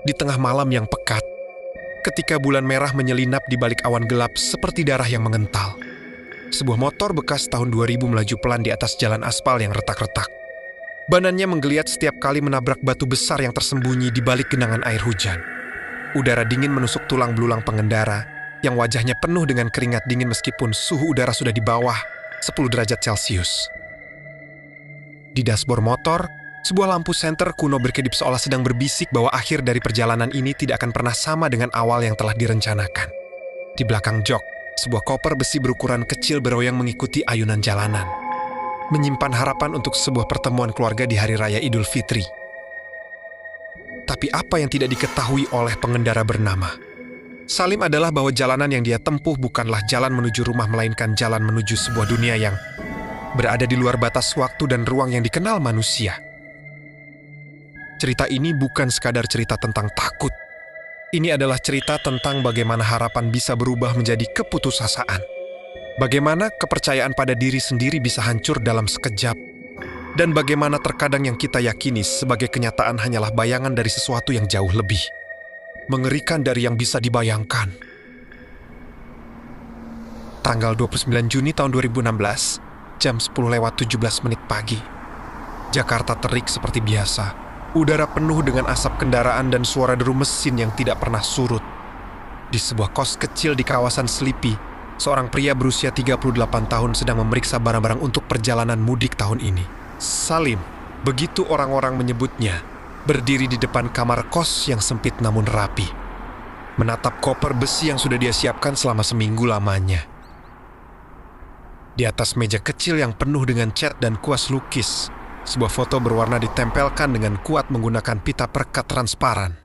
di tengah malam yang pekat, ketika bulan merah menyelinap di balik awan gelap seperti darah yang mengental. Sebuah motor bekas tahun 2000 melaju pelan di atas jalan aspal yang retak-retak. Banannya menggeliat setiap kali menabrak batu besar yang tersembunyi di balik genangan air hujan. Udara dingin menusuk tulang belulang pengendara, yang wajahnya penuh dengan keringat dingin meskipun suhu udara sudah di bawah 10 derajat Celcius. Di dashboard motor, sebuah lampu senter kuno berkedip seolah sedang berbisik bahwa akhir dari perjalanan ini tidak akan pernah sama dengan awal yang telah direncanakan. Di belakang jok, sebuah koper besi berukuran kecil beroyang mengikuti ayunan jalanan, menyimpan harapan untuk sebuah pertemuan keluarga di Hari Raya Idul Fitri. Tapi apa yang tidak diketahui oleh pengendara bernama Salim adalah bahwa jalanan yang dia tempuh bukanlah jalan menuju rumah, melainkan jalan menuju sebuah dunia yang berada di luar batas waktu dan ruang yang dikenal manusia. Cerita ini bukan sekadar cerita tentang takut. Ini adalah cerita tentang bagaimana harapan bisa berubah menjadi keputusasaan. Bagaimana kepercayaan pada diri sendiri bisa hancur dalam sekejap. Dan bagaimana terkadang yang kita yakini sebagai kenyataan hanyalah bayangan dari sesuatu yang jauh lebih mengerikan dari yang bisa dibayangkan. Tanggal 29 Juni tahun 2016, jam 10:17 pagi. Jakarta terik seperti biasa. Udara penuh dengan asap kendaraan dan suara deru mesin yang tidak pernah surut. Di sebuah kos kecil di kawasan Selipi, seorang pria berusia 38 tahun sedang memeriksa barang-barang untuk perjalanan mudik tahun ini. Salim, begitu orang-orang menyebutnya, berdiri di depan kamar kos yang sempit namun rapi, menatap koper besi yang sudah dia siapkan selama seminggu lamanya. Di atas meja kecil yang penuh dengan cat dan kuas lukis, sebuah foto berwarna ditempelkan dengan kuat menggunakan pita perekat transparan.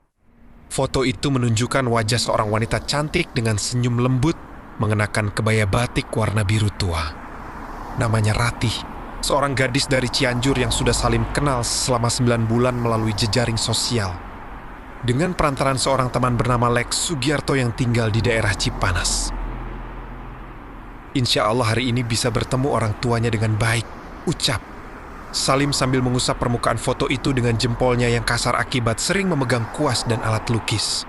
Foto itu menunjukkan wajah seorang wanita cantik dengan senyum lembut mengenakan kebaya batik warna biru tua. Namanya Ratih, seorang gadis dari Cianjur yang sudah Salim kenal selama 9 bulan melalui jejaring sosial, dengan perantaran seorang teman bernama Lex Sugiarto yang tinggal di daerah Cipanas. Insya Allah hari ini bisa bertemu orang tuanya dengan baik, ucap Salim sambil mengusap permukaan foto itu dengan jempolnya yang kasar akibat sering memegang kuas dan alat lukis.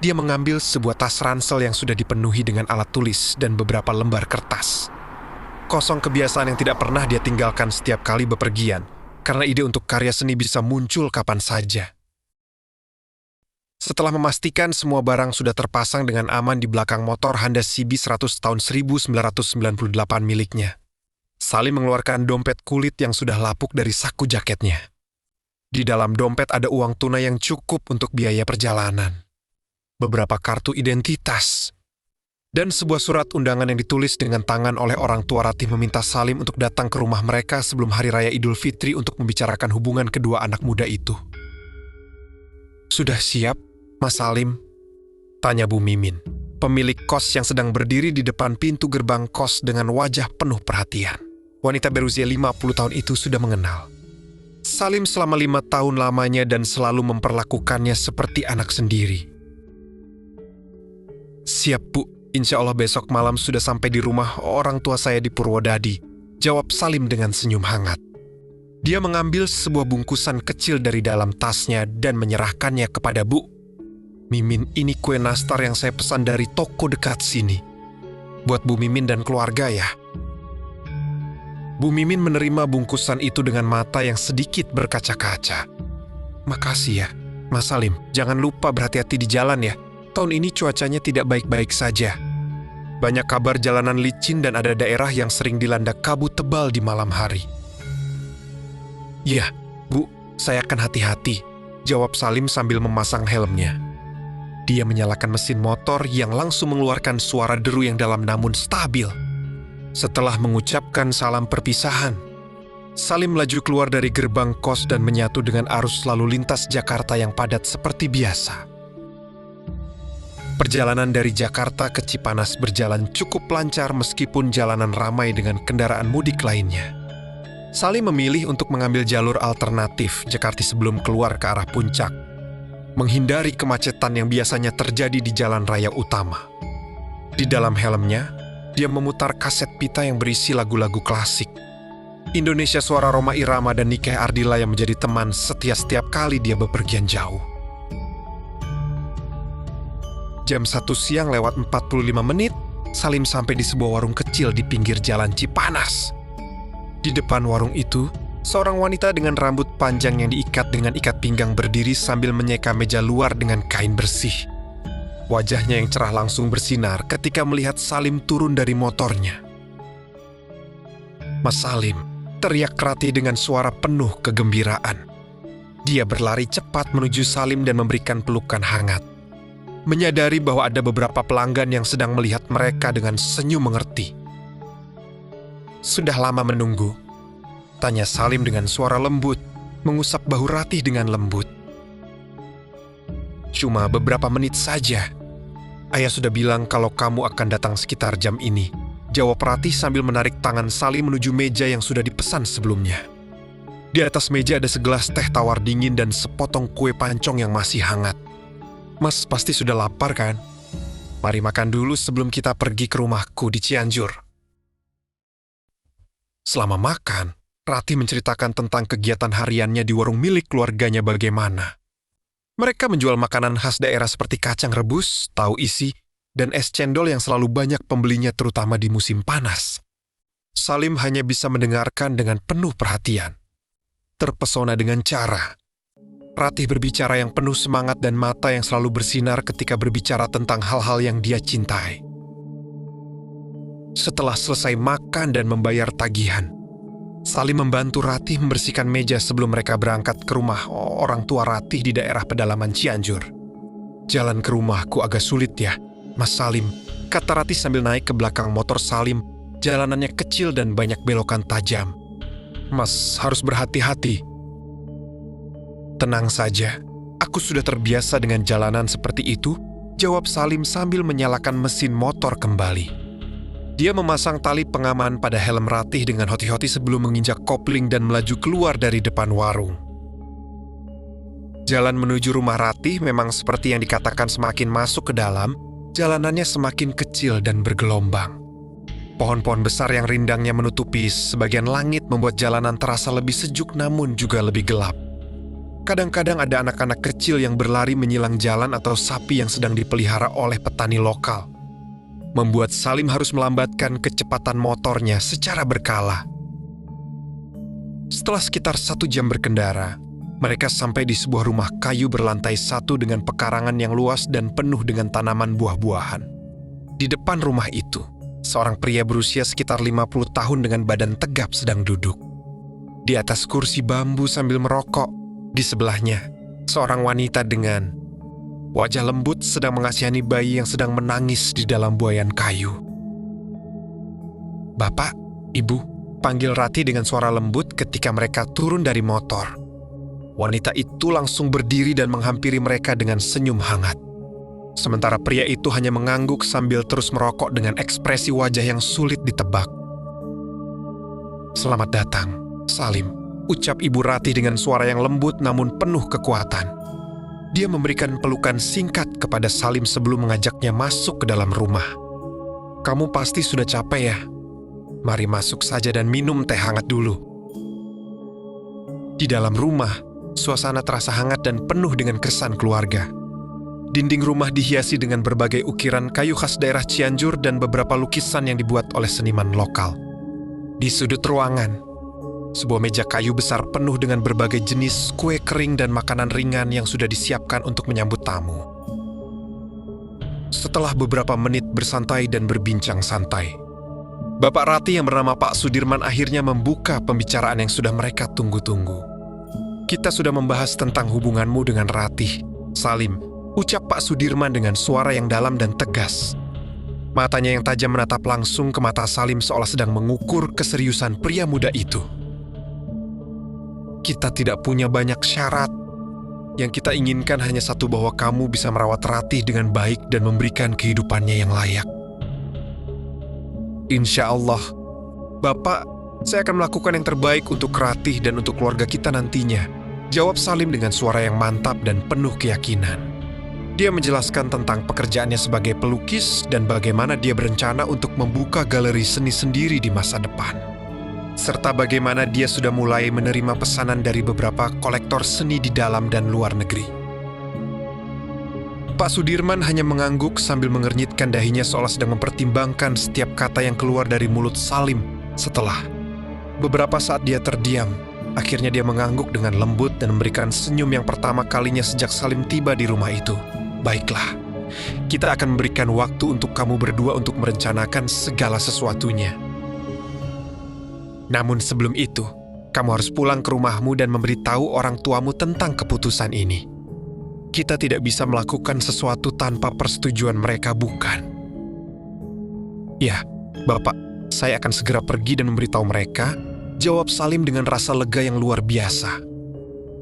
Dia mengambil sebuah tas ransel yang sudah dipenuhi dengan alat tulis dan beberapa lembar kertas. Kosong kebiasaan yang tidak pernah dia tinggalkan setiap kali bepergian, karena ide untuk karya seni bisa muncul kapan saja. Setelah memastikan semua barang sudah terpasang dengan aman di belakang motor Honda CB 100 tahun 1998 miliknya, Salim mengeluarkan dompet kulit yang sudah lapuk dari saku jaketnya. Di dalam dompet ada uang tunai yang cukup untuk biaya perjalanan, beberapa kartu identitas, dan sebuah surat undangan yang ditulis dengan tangan oleh orang tua Ratih meminta Salim untuk datang ke rumah mereka sebelum Hari Raya Idul Fitri untuk membicarakan hubungan kedua anak muda itu. "Sudah siap, Mas Salim?" tanya Bu Mimin, pemilik kos yang sedang berdiri di depan pintu gerbang kos dengan wajah penuh perhatian. Wanita berusia 50 tahun itu sudah mengenal Salim selama 5 tahun lamanya dan selalu memperlakukannya seperti anak sendiri. "Siap, Bu. Insya Allah besok malam sudah sampai di rumah orang tua saya di Purwodadi," jawab Salim dengan senyum hangat. Dia mengambil sebuah bungkusan kecil dari dalam tasnya dan menyerahkannya kepada Bu Mimin. "Ini kue nastar yang saya pesan dari toko dekat sini. Buat Bu Mimin dan keluarga ya." Bu Mimin menerima bungkusan itu dengan mata yang sedikit berkaca-kaca. "Makasih ya, Mas Salim. Jangan lupa berhati-hati di jalan ya. Tahun ini cuacanya tidak baik-baik saja. Banyak kabar jalanan licin dan ada daerah yang sering dilanda kabut tebal di malam hari." "Ya, Bu, saya akan hati-hati," jawab Salim sambil memasang helmnya. Dia menyalakan mesin motor yang langsung mengeluarkan suara deru yang dalam namun stabil. Setelah mengucapkan salam perpisahan, Salim melaju keluar dari gerbang kos dan menyatu dengan arus lalu lintas Jakarta yang padat seperti biasa. Perjalanan dari Jakarta ke Cipanas berjalan cukup lancar meskipun jalanan ramai dengan kendaraan mudik lainnya. Salim memilih untuk mengambil jalur alternatif Jakarta sebelum keluar ke arah puncak, menghindari kemacetan yang biasanya terjadi di jalan raya utama. Di dalam helmnya, dia memutar kaset pita yang berisi lagu-lagu klasik. Indonesia Suara Rhoma Irama dan Nike Ardila yang menjadi teman setiap kali dia bepergian jauh. Jam 1 siang lewat 45 menit, Salim sampai di sebuah warung kecil di pinggir jalan Cipanas. Di depan warung itu, seorang wanita dengan rambut panjang yang diikat dengan ikat pinggang berdiri sambil menyeka meja luar dengan kain bersih. Wajahnya yang cerah langsung bersinar ketika melihat Salim turun dari motornya. "Mas Salim," teriak Ratih dengan suara penuh kegembiraan. Dia berlari cepat menuju Salim dan memberikan pelukan hangat. Menyadari bahwa ada beberapa pelanggan yang sedang melihat mereka dengan senyum mengerti. "Sudah lama menunggu?" tanya Salim dengan suara lembut, mengusap bahu Ratih dengan lembut. "Cuma beberapa menit saja. Ayah sudah bilang kalau kamu akan datang sekitar jam ini," jawab Ratih sambil menarik tangan Salim menuju meja yang sudah dipesan sebelumnya. Di atas meja ada segelas teh tawar dingin dan sepotong kue pancong yang masih hangat. "Mas pasti sudah lapar kan? Mari makan dulu sebelum kita pergi ke rumahku di Cianjur." Selama makan, Ratih menceritakan tentang kegiatan hariannya di warung milik keluarganya bagaimana. Mereka menjual makanan khas daerah seperti kacang rebus, tahu isi, dan es cendol yang selalu banyak pembelinya terutama di musim panas. Salim hanya bisa mendengarkan dengan penuh perhatian. Terpesona dengan cara Ratih berbicara yang penuh semangat dan mata yang selalu bersinar ketika berbicara tentang hal-hal yang dia cintai. Setelah selesai makan dan membayar tagihan, Salim membantu Ratih membersihkan meja sebelum mereka berangkat ke rumah orang tua Ratih di daerah pedalaman Cianjur. "Jalan ke rumahku agak sulit ya, Mas Salim," kata Ratih sambil naik ke belakang motor Salim. "Jalanannya kecil dan banyak belokan tajam. Mas harus berhati-hati." "Tenang saja, aku sudah terbiasa dengan jalanan seperti itu," jawab Salim sambil menyalakan mesin motor kembali. Dia memasang tali pengaman pada helm Ratih dengan hoti-hoti sebelum menginjak kopling dan melaju keluar dari depan warung. Jalan menuju rumah Ratih memang seperti yang dikatakan, semakin masuk ke dalam, jalanannya semakin kecil dan bergelombang. Pohon-pohon besar yang rindangnya menutupi sebagian langit membuat jalanan terasa lebih sejuk namun juga lebih gelap. Kadang-kadang ada anak-anak kecil yang berlari menyilang jalan atau sapi yang sedang dipelihara oleh petani lokal. Membuat Salim harus melambatkan kecepatan motornya secara berkala. Setelah sekitar 1 jam berkendara, mereka sampai di sebuah rumah kayu berlantai 1 dengan pekarangan yang luas dan penuh dengan tanaman buah-buahan. Di depan rumah itu, seorang pria berusia sekitar 50 tahun dengan badan tegap sedang duduk. Di atas kursi bambu sambil merokok, di sebelahnya, seorang wanita dengan wajah lembut sedang mengasihani bayi yang sedang menangis di dalam buaian kayu. "Bapak, Ibu," panggil Ratih dengan suara lembut ketika mereka turun dari motor. Wanita itu langsung berdiri dan menghampiri mereka dengan senyum hangat. Sementara pria itu hanya mengangguk sambil terus merokok dengan ekspresi wajah yang sulit ditebak. "Selamat datang, Salim," ucap Ibu Ratih dengan suara yang lembut namun penuh kekuatan. Dia memberikan pelukan singkat kepada Salim sebelum mengajaknya masuk ke dalam rumah. "Kamu pasti sudah capek ya? Mari masuk saja dan minum teh hangat dulu." Di dalam rumah, suasana terasa hangat dan penuh dengan kesan keluarga. Dinding rumah dihiasi dengan berbagai ukiran kayu khas daerah Cianjur dan beberapa lukisan yang dibuat oleh seniman lokal. Di sudut ruangan, sebuah meja kayu besar penuh dengan berbagai jenis kue kering dan makanan ringan yang sudah disiapkan untuk menyambut tamu. Setelah beberapa menit bersantai dan berbincang santai, Bapak Ratih yang bernama Pak Sudirman akhirnya membuka pembicaraan yang sudah mereka tunggu-tunggu. "Kita sudah membahas tentang hubunganmu dengan Ratih, Salim," ucap Pak Sudirman dengan suara yang dalam dan tegas. Matanya yang tajam menatap langsung ke mata Salim seolah sedang mengukur keseriusan pria muda itu. "Kita tidak punya banyak syarat. Yang kita inginkan hanya satu, bahwa kamu bisa merawat Ratih dengan baik dan memberikan kehidupannya yang layak." "Insya Allah, Bapak, saya akan melakukan yang terbaik untuk Ratih dan untuk keluarga kita nantinya," jawab Salim dengan suara yang mantap dan penuh keyakinan. Dia menjelaskan tentang pekerjaannya sebagai pelukis dan bagaimana dia berencana untuk membuka galeri seni sendiri di masa depan, serta bagaimana dia sudah mulai menerima pesanan dari beberapa kolektor seni di dalam dan luar negeri. Pak Sudirman hanya mengangguk sambil mengernyitkan dahinya seolah sedang mempertimbangkan setiap kata yang keluar dari mulut Salim. Setelah beberapa saat dia terdiam, akhirnya dia mengangguk dengan lembut dan memberikan senyum yang pertama kalinya sejak Salim tiba di rumah itu. Baiklah, kita akan memberikan waktu untuk kamu berdua untuk merencanakan segala sesuatunya. Namun sebelum itu, kamu harus pulang ke rumahmu dan memberitahu orang tuamu tentang keputusan ini. Kita tidak bisa melakukan sesuatu tanpa persetujuan mereka, bukan? Ya, Bapak, saya akan segera pergi dan memberitahu mereka, jawab Salim dengan rasa lega yang luar biasa.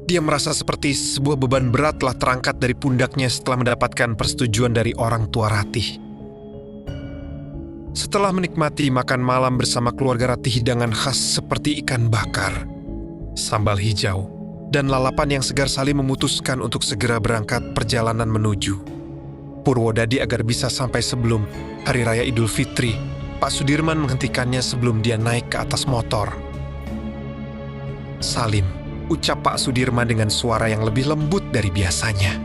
Dia merasa seperti sebuah beban berat telah terangkat dari pundaknya setelah mendapatkan persetujuan dari orang tua Ratih. Setelah menikmati makan malam bersama keluarga Ratih hidangan khas seperti ikan bakar, sambal hijau, dan lalapan yang segar, Salim memutuskan untuk segera berangkat perjalanan menuju Purwodadi agar bisa sampai sebelum Hari Raya Idul Fitri. Pak Sudirman menghentikannya sebelum dia naik ke atas motor. Salim, ucap Pak Sudirman dengan suara yang lebih lembut dari biasanya.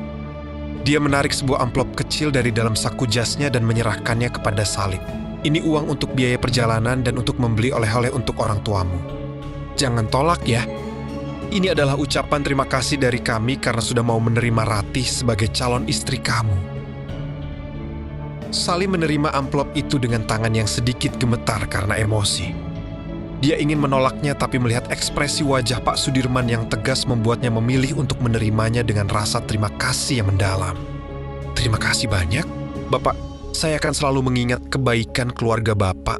Dia menarik sebuah amplop kecil dari dalam saku jasnya dan menyerahkannya kepada Salim. Ini uang untuk biaya perjalanan dan untuk membeli oleh-oleh untuk orang tuamu. Jangan tolak ya. Ini adalah ucapan terima kasih dari kami karena sudah mau menerima Ratih sebagai calon istri kamu. Salim menerima amplop itu dengan tangan yang sedikit gemetar karena emosi. Dia ingin menolaknya tapi melihat ekspresi wajah Pak Sudirman yang tegas membuatnya memilih untuk menerimanya dengan rasa terima kasih yang mendalam. Terima kasih banyak, Bapak. Saya akan selalu mengingat kebaikan keluarga Bapak.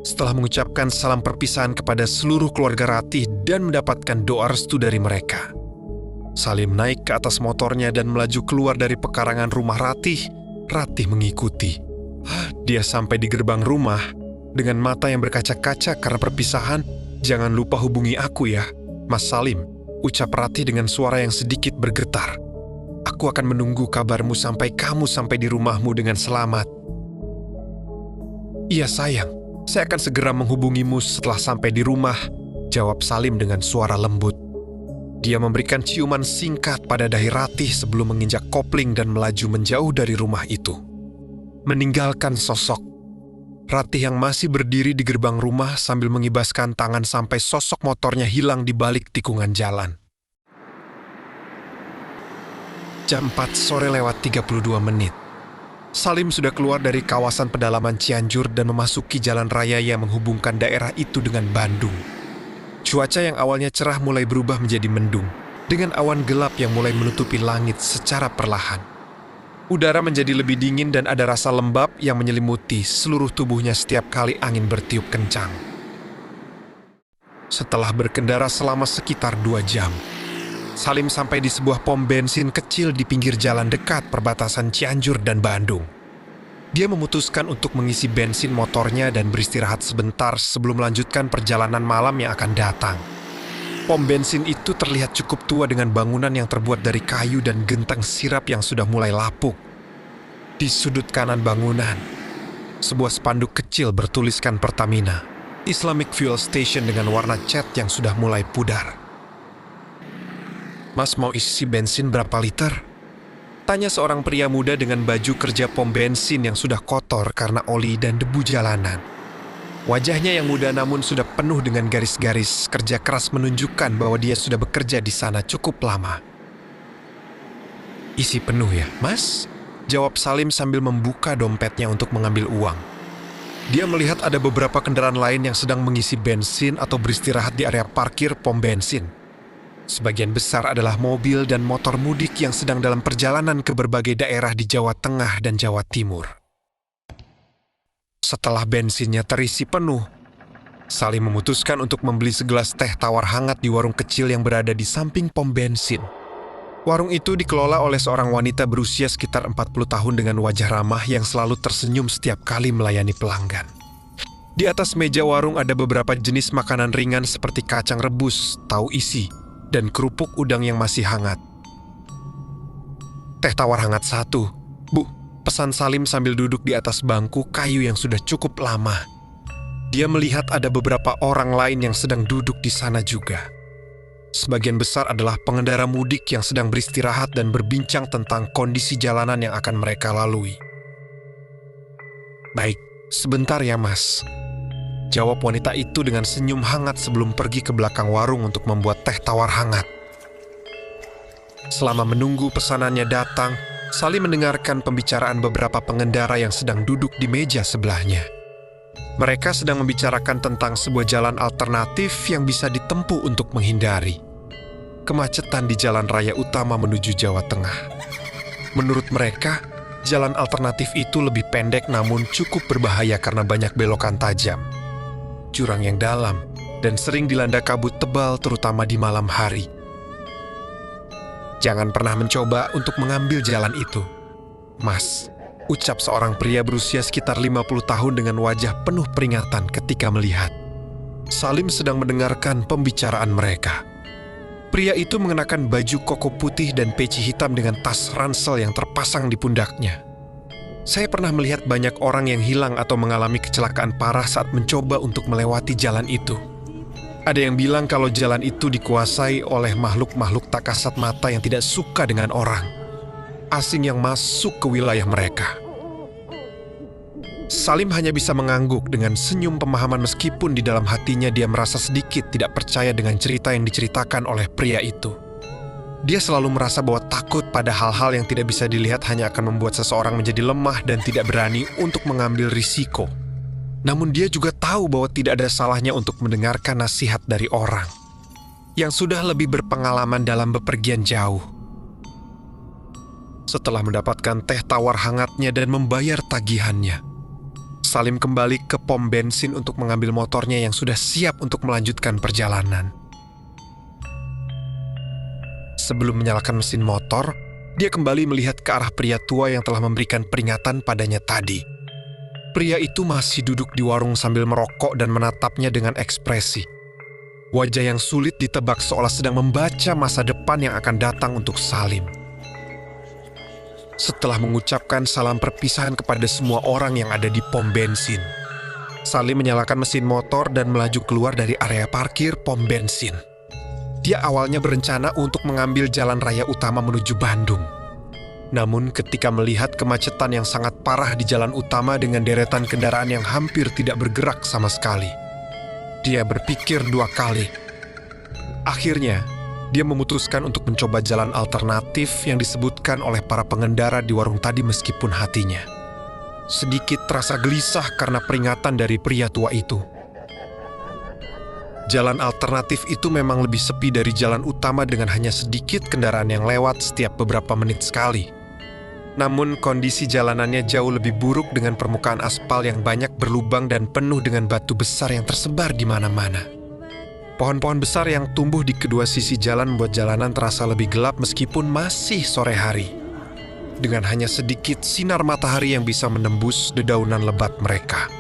Setelah mengucapkan salam perpisahan kepada seluruh keluarga Ratih dan mendapatkan doa restu dari mereka, Salim naik ke atas motornya dan melaju keluar dari pekarangan rumah Ratih. Ratih mengikuti. Dia sampai di gerbang rumah dengan mata yang berkaca-kaca karena perpisahan. Jangan lupa hubungi aku ya, Mas Salim, ucap Ratih dengan suara yang sedikit bergetar. Aku akan menunggu kabarmu sampai kamu sampai di rumahmu dengan selamat. Iya sayang, saya akan segera menghubungimu setelah sampai di rumah, jawab Salim dengan suara lembut. Dia memberikan ciuman singkat pada dahi Ratih sebelum menginjak kopling dan melaju menjauh dari rumah itu. Meninggalkan sosok Ratih yang masih berdiri di gerbang rumah sambil mengibaskan tangan sampai sosok motornya hilang di balik tikungan jalan. Jam 4 sore lewat 32 menit. Salim sudah keluar dari kawasan pedalaman Cianjur dan memasuki jalan raya yang menghubungkan daerah itu dengan Bandung. Cuaca yang awalnya cerah mulai berubah menjadi mendung, dengan awan gelap yang mulai menutupi langit secara perlahan. Udara menjadi lebih dingin dan ada rasa lembab yang menyelimuti seluruh tubuhnya setiap kali angin bertiup kencang. Setelah berkendara selama sekitar 2 jam, Salim sampai di sebuah pom bensin kecil di pinggir jalan dekat perbatasan Cianjur dan Bandung. Dia memutuskan untuk mengisi bensin motornya dan beristirahat sebentar sebelum melanjutkan perjalanan malam yang akan datang. Pom bensin itu terlihat cukup tua dengan bangunan yang terbuat dari kayu dan genteng sirap yang sudah mulai lapuk. Di sudut kanan bangunan, sebuah spanduk kecil bertuliskan Pertamina, Islamic Fuel Station dengan warna cat yang sudah mulai pudar. Mas mau isi bensin berapa liter? Tanya seorang pria muda dengan baju kerja pom bensin yang sudah kotor karena oli dan debu jalanan. Wajahnya yang muda namun sudah penuh dengan garis-garis kerja keras menunjukkan bahwa dia sudah bekerja di sana cukup lama. Isi penuh ya, Mas? Jawab Salim sambil membuka dompetnya untuk mengambil uang. Dia melihat ada beberapa kendaraan lain yang sedang mengisi bensin atau beristirahat di area parkir pom bensin. Sebagian besar adalah mobil dan motor mudik yang sedang dalam perjalanan ke berbagai daerah di Jawa Tengah dan Jawa Timur. Setelah bensinnya terisi penuh, Salim memutuskan untuk membeli segelas teh tawar hangat di warung kecil yang berada di samping pom bensin. Warung itu dikelola oleh seorang wanita berusia sekitar 40 tahun dengan wajah ramah yang selalu tersenyum setiap kali melayani pelanggan. Di atas meja warung ada beberapa jenis makanan ringan seperti kacang rebus, tahu isi, dan kerupuk udang yang masih hangat. Teh tawar hangat 1, Bu, pesan Salim sambil duduk di atas bangku kayu yang sudah cukup lama. Dia melihat ada beberapa orang lain yang sedang duduk di sana juga. Sebagian besar adalah pengendara mudik yang sedang beristirahat dan berbincang tentang kondisi jalanan yang akan mereka lalui. "Baik, sebentar ya mas," jawab wanita itu dengan senyum hangat sebelum pergi ke belakang warung untuk membuat teh tawar hangat. Selama menunggu pesanannya datang, Salim mendengarkan pembicaraan beberapa pengendara yang sedang duduk di meja sebelahnya. Mereka sedang membicarakan tentang sebuah jalan alternatif yang bisa ditempuh untuk menghindari kemacetan di jalan raya utama menuju Jawa Tengah. Menurut mereka, jalan alternatif itu lebih pendek namun cukup berbahaya karena banyak belokan tajam, jurang yang dalam, dan sering dilanda kabut tebal terutama di malam hari. "Jangan pernah mencoba untuk mengambil jalan itu, Mas," ucap seorang pria berusia sekitar 50 tahun dengan wajah penuh peringatan ketika melihat Salim sedang mendengarkan pembicaraan mereka. Pria itu mengenakan baju koko putih dan peci hitam dengan tas ransel yang terpasang di pundaknya. "Saya pernah melihat banyak orang yang hilang atau mengalami kecelakaan parah saat mencoba untuk melewati jalan itu. Ada yang bilang kalau jalan itu dikuasai oleh makhluk-makhluk tak kasat mata yang tidak suka dengan orang asing yang masuk ke wilayah mereka." Salim hanya bisa mengangguk dengan senyum pemahaman meskipun di dalam hatinya dia merasa sedikit tidak percaya dengan cerita yang diceritakan oleh pria itu. Dia selalu merasa bahwa takut pada hal-hal yang tidak bisa dilihat hanya akan membuat seseorang menjadi lemah dan tidak berani untuk mengambil risiko. Namun dia juga tahu bahwa tidak ada salahnya untuk mendengarkan nasihat dari orang yang sudah lebih berpengalaman dalam bepergian jauh. Setelah mendapatkan teh tawar hangatnya dan membayar tagihannya, Salim kembali ke pom bensin untuk mengambil motornya yang sudah siap untuk melanjutkan perjalanan. Sebelum menyalakan mesin motor, dia kembali melihat ke arah pria tua yang telah memberikan peringatan padanya tadi. Pria itu masih duduk di warung sambil merokok dan menatapnya dengan ekspresi wajah yang sulit ditebak, seolah sedang membaca masa depan yang akan datang untuk Salim. Setelah mengucapkan salam perpisahan kepada semua orang yang ada di pom bensin, Salim menyalakan mesin motor dan melaju keluar dari area parkir pom bensin. Dia awalnya berencana untuk mengambil jalan raya utama menuju Bandung. Namun ketika melihat kemacetan yang sangat parah di jalan utama dengan deretan kendaraan yang hampir tidak bergerak sama sekali, dia berpikir dua kali. Akhirnya, dia memutuskan untuk mencoba jalan alternatif yang disebutkan oleh para pengendara di warung tadi meskipun hatinya sedikit terasa gelisah karena peringatan dari pria tua itu. Jalan alternatif itu memang lebih sepi dari jalan utama dengan hanya sedikit kendaraan yang lewat setiap beberapa menit sekali. Namun kondisi jalanannya jauh lebih buruk dengan permukaan aspal yang banyak berlubang dan penuh dengan batu besar yang tersebar di mana-mana. Pohon-pohon besar yang tumbuh di kedua sisi jalan membuat jalanan terasa lebih gelap meskipun masih sore hari, dengan hanya sedikit sinar matahari yang bisa menembus dedaunan lebat mereka.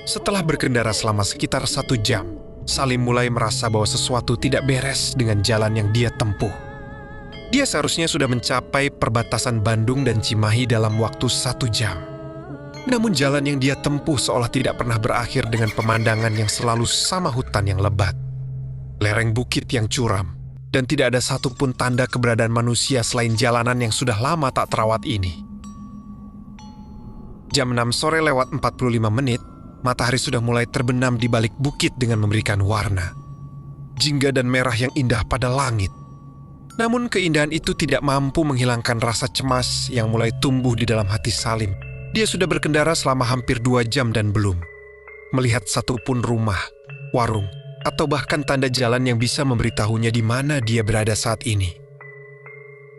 Setelah berkendara selama sekitar 1 jam, Salim mulai merasa bahwa sesuatu tidak beres dengan jalan yang dia tempuh. Dia seharusnya sudah mencapai perbatasan Bandung dan Cimahi dalam waktu 1 jam. Namun jalan yang dia tempuh seolah tidak pernah berakhir dengan pemandangan yang selalu sama hutan yang lebat, lereng bukit yang curam, dan tidak ada satupun tanda keberadaan manusia selain jalanan yang sudah lama tak terawat ini. Jam 6 sore lewat 45 menit, matahari sudah mulai terbenam di balik bukit dengan memberikan warna jingga dan merah yang indah pada langit. Namun keindahan itu tidak mampu menghilangkan rasa cemas yang mulai tumbuh di dalam hati Salim. Dia sudah berkendara selama hampir 2 jam dan belum melihat satupun rumah, warung, atau bahkan tanda jalan yang bisa memberitahunya di mana dia berada saat ini.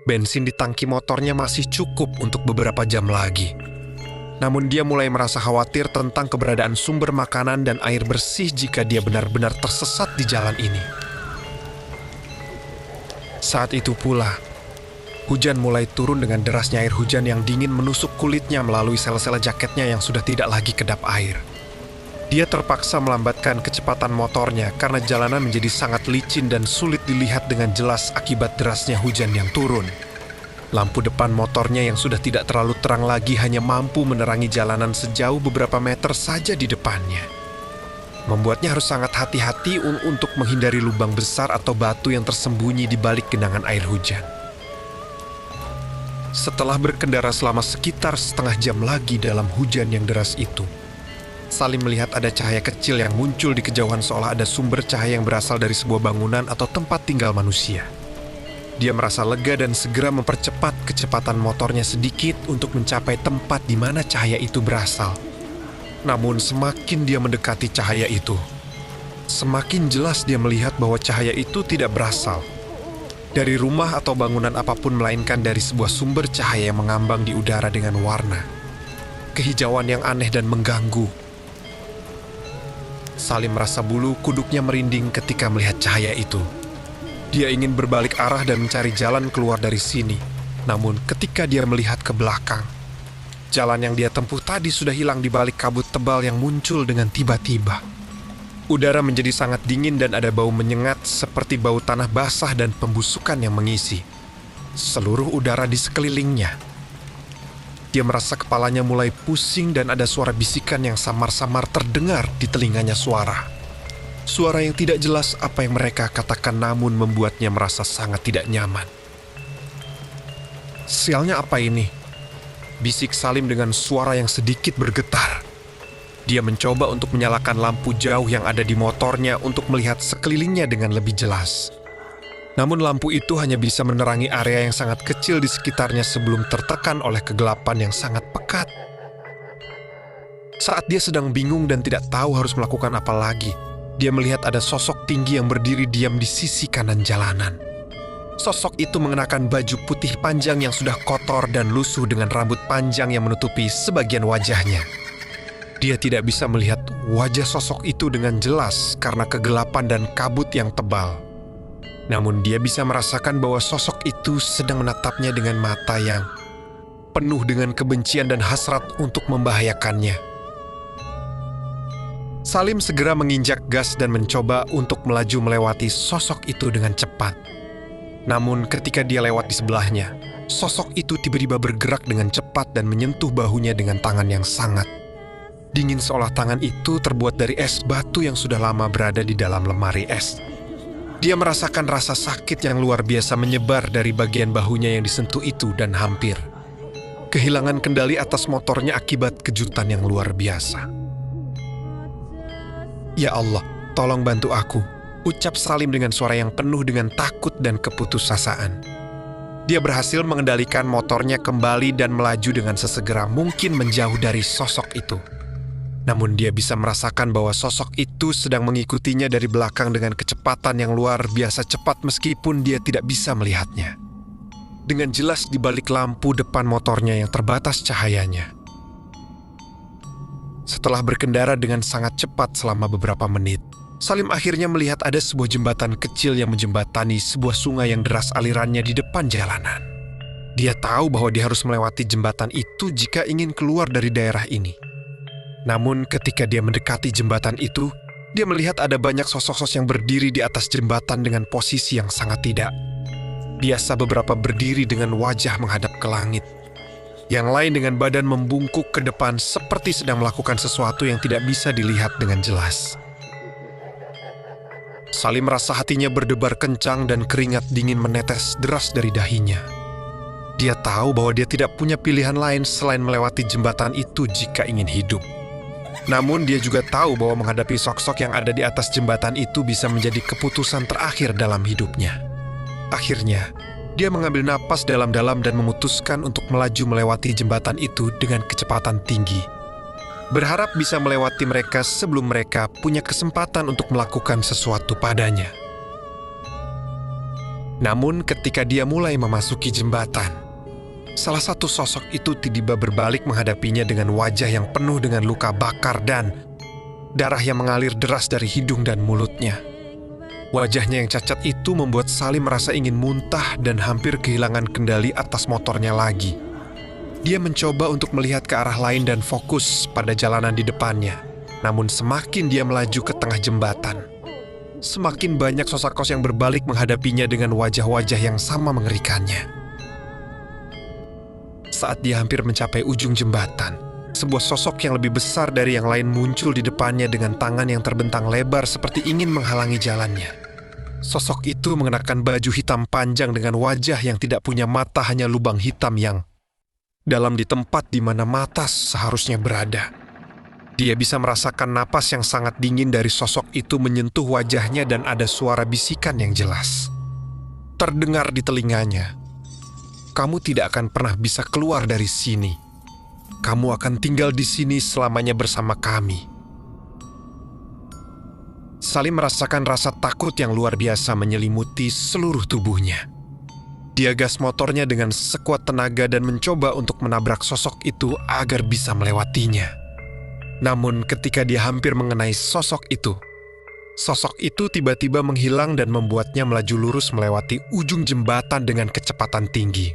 Bensin di tangki motornya masih cukup untuk beberapa jam lagi. Namun dia mulai merasa khawatir tentang keberadaan sumber makanan dan air bersih jika dia benar-benar tersesat di jalan ini. Saat itu pula, hujan mulai turun dengan derasnya air hujan yang dingin menusuk kulitnya melalui sela-sela jaketnya yang sudah tidak lagi kedap air. Dia terpaksa melambatkan kecepatan motornya karena jalanan menjadi sangat licin dan sulit dilihat dengan jelas akibat derasnya hujan yang turun. Lampu depan motornya yang sudah tidak terlalu terang lagi hanya mampu menerangi jalanan sejauh beberapa meter saja di depannya. membuatnya harus sangat hati-hati untuk menghindari lubang besar atau batu yang tersembunyi di balik genangan air hujan. Setelah berkendara selama sekitar setengah jam lagi dalam hujan yang deras itu, Salim melihat ada cahaya kecil yang muncul di kejauhan seolah ada sumber cahaya yang berasal dari sebuah bangunan atau tempat tinggal manusia. Dia merasa lega dan segera mempercepat kecepatan motornya sedikit untuk mencapai tempat di mana cahaya itu berasal. Namun semakin dia mendekati cahaya itu, semakin jelas dia melihat bahwa cahaya itu tidak berasal dari rumah atau bangunan apapun, melainkan dari sebuah sumber cahaya yang mengambang di udara dengan warna kehijauan yang aneh dan mengganggu. Salim merasa bulu kuduknya merinding ketika melihat cahaya itu. Dia ingin berbalik arah dan mencari jalan keluar dari sini. Namun ketika dia melihat ke belakang, jalan yang dia tempuh tadi sudah hilang di balik kabut tebal yang muncul dengan tiba-tiba. Udara menjadi sangat dingin dan ada bau menyengat seperti bau tanah basah dan pembusukan yang mengisi seluruh udara di sekelilingnya. Dia merasa kepalanya mulai pusing dan ada suara bisikan yang samar-samar terdengar di telinganya. Suara yang tidak jelas apa yang mereka katakan, namun membuatnya merasa sangat tidak nyaman. Sialnya apa ini? Bisik Salim dengan suara yang sedikit bergetar. Dia mencoba untuk menyalakan lampu jauh yang ada di motornya untuk melihat sekelilingnya dengan lebih jelas. Namun lampu itu hanya bisa menerangi area yang sangat kecil di sekitarnya sebelum tertekan oleh kegelapan yang sangat pekat. Saat dia sedang bingung dan tidak tahu harus melakukan apa lagi, dia melihat ada sosok tinggi yang berdiri diam di sisi kanan jalanan. Sosok itu mengenakan baju putih panjang yang sudah kotor dan lusuh dengan rambut panjang yang menutupi sebagian wajahnya. Dia tidak bisa melihat wajah sosok itu dengan jelas karena kegelapan dan kabut yang tebal. Namun dia bisa merasakan bahwa sosok itu sedang menatapnya dengan mata yang penuh dengan kebencian dan hasrat untuk membahayakannya. Salim segera menginjak gas dan mencoba untuk melaju melewati sosok itu dengan cepat. Namun ketika dia lewat di sebelahnya, sosok itu tiba-tiba bergerak dengan cepat dan menyentuh bahunya dengan tangan yang sangat dingin, seolah tangan itu terbuat dari es batu yang sudah lama berada di dalam lemari es. Dia merasakan rasa sakit yang luar biasa menyebar dari bagian bahunya yang disentuh itu dan hampir kehilangan kendali atas motornya akibat kejutan yang luar biasa. "Ya Allah, tolong bantu aku," ucap Salim dengan suara yang penuh dengan takut dan keputusasaan. Dia berhasil mengendalikan motornya kembali dan melaju dengan sesegera mungkin menjauh dari sosok itu. Namun dia bisa merasakan bahwa sosok itu sedang mengikutinya dari belakang dengan kecepatan yang luar biasa cepat meskipun dia tidak bisa melihatnya. Dengan jelas di balik lampu depan motornya yang terbatas cahayanya. Setelah berkendara dengan sangat cepat selama beberapa menit, Salim akhirnya melihat ada sebuah jembatan kecil yang menjembatani sebuah sungai yang deras alirannya di depan jalanan. Dia tahu bahwa dia harus melewati jembatan itu jika ingin keluar dari daerah ini. Namun ketika dia mendekati jembatan itu, dia melihat ada banyak sosok-sosok yang berdiri di atas jembatan dengan posisi yang sangat tidak biasa. Beberapa berdiri dengan wajah menghadap ke langit. Yang lain dengan badan membungkuk ke depan seperti sedang melakukan sesuatu yang tidak bisa dilihat dengan jelas. Salim merasa hatinya berdebar kencang dan keringat dingin menetes deras dari dahinya. Dia tahu bahwa dia tidak punya pilihan lain selain melewati jembatan itu jika ingin hidup. Namun dia juga tahu bahwa menghadapi sosok yang ada di atas jembatan itu bisa menjadi keputusan terakhir dalam hidupnya. Akhirnya, dia mengambil napas dalam-dalam dan memutuskan untuk melaju melewati jembatan itu dengan kecepatan tinggi. Berharap bisa melewati mereka sebelum mereka punya kesempatan untuk melakukan sesuatu padanya. Namun ketika dia mulai memasuki jembatan, salah satu sosok itu tiba-tiba berbalik menghadapinya dengan wajah yang penuh dengan luka bakar dan darah yang mengalir deras dari hidung dan mulutnya. Wajahnya yang cacat itu membuat Salim merasa ingin muntah dan hampir kehilangan kendali atas motornya lagi. Dia mencoba untuk melihat ke arah lain dan fokus pada jalanan di depannya. Namun semakin dia melaju ke tengah jembatan, semakin banyak sosok yang berbalik menghadapinya dengan wajah-wajah yang sama mengerikannya. Saat dia hampir mencapai ujung jembatan, sebuah sosok yang lebih besar dari yang lain muncul di depannya dengan tangan yang terbentang lebar seperti ingin menghalangi jalannya. Sosok itu mengenakan baju hitam panjang dengan wajah yang tidak punya mata, hanya lubang hitam yang dalam di tempat di mana mata seharusnya berada. Dia bisa merasakan napas yang sangat dingin dari sosok itu menyentuh wajahnya dan ada suara bisikan yang jelas terdengar di telinganya. Kamu tidak akan pernah bisa keluar dari sini. Kamu akan tinggal di sini selamanya bersama kami. Salim merasakan rasa takut yang luar biasa menyelimuti seluruh tubuhnya. Dia gas motornya dengan sekuat tenaga dan mencoba untuk menabrak sosok itu agar bisa melewatinya. Namun ketika dia hampir mengenai sosok itu tiba-tiba menghilang dan membuatnya melaju lurus melewati ujung jembatan dengan kecepatan tinggi.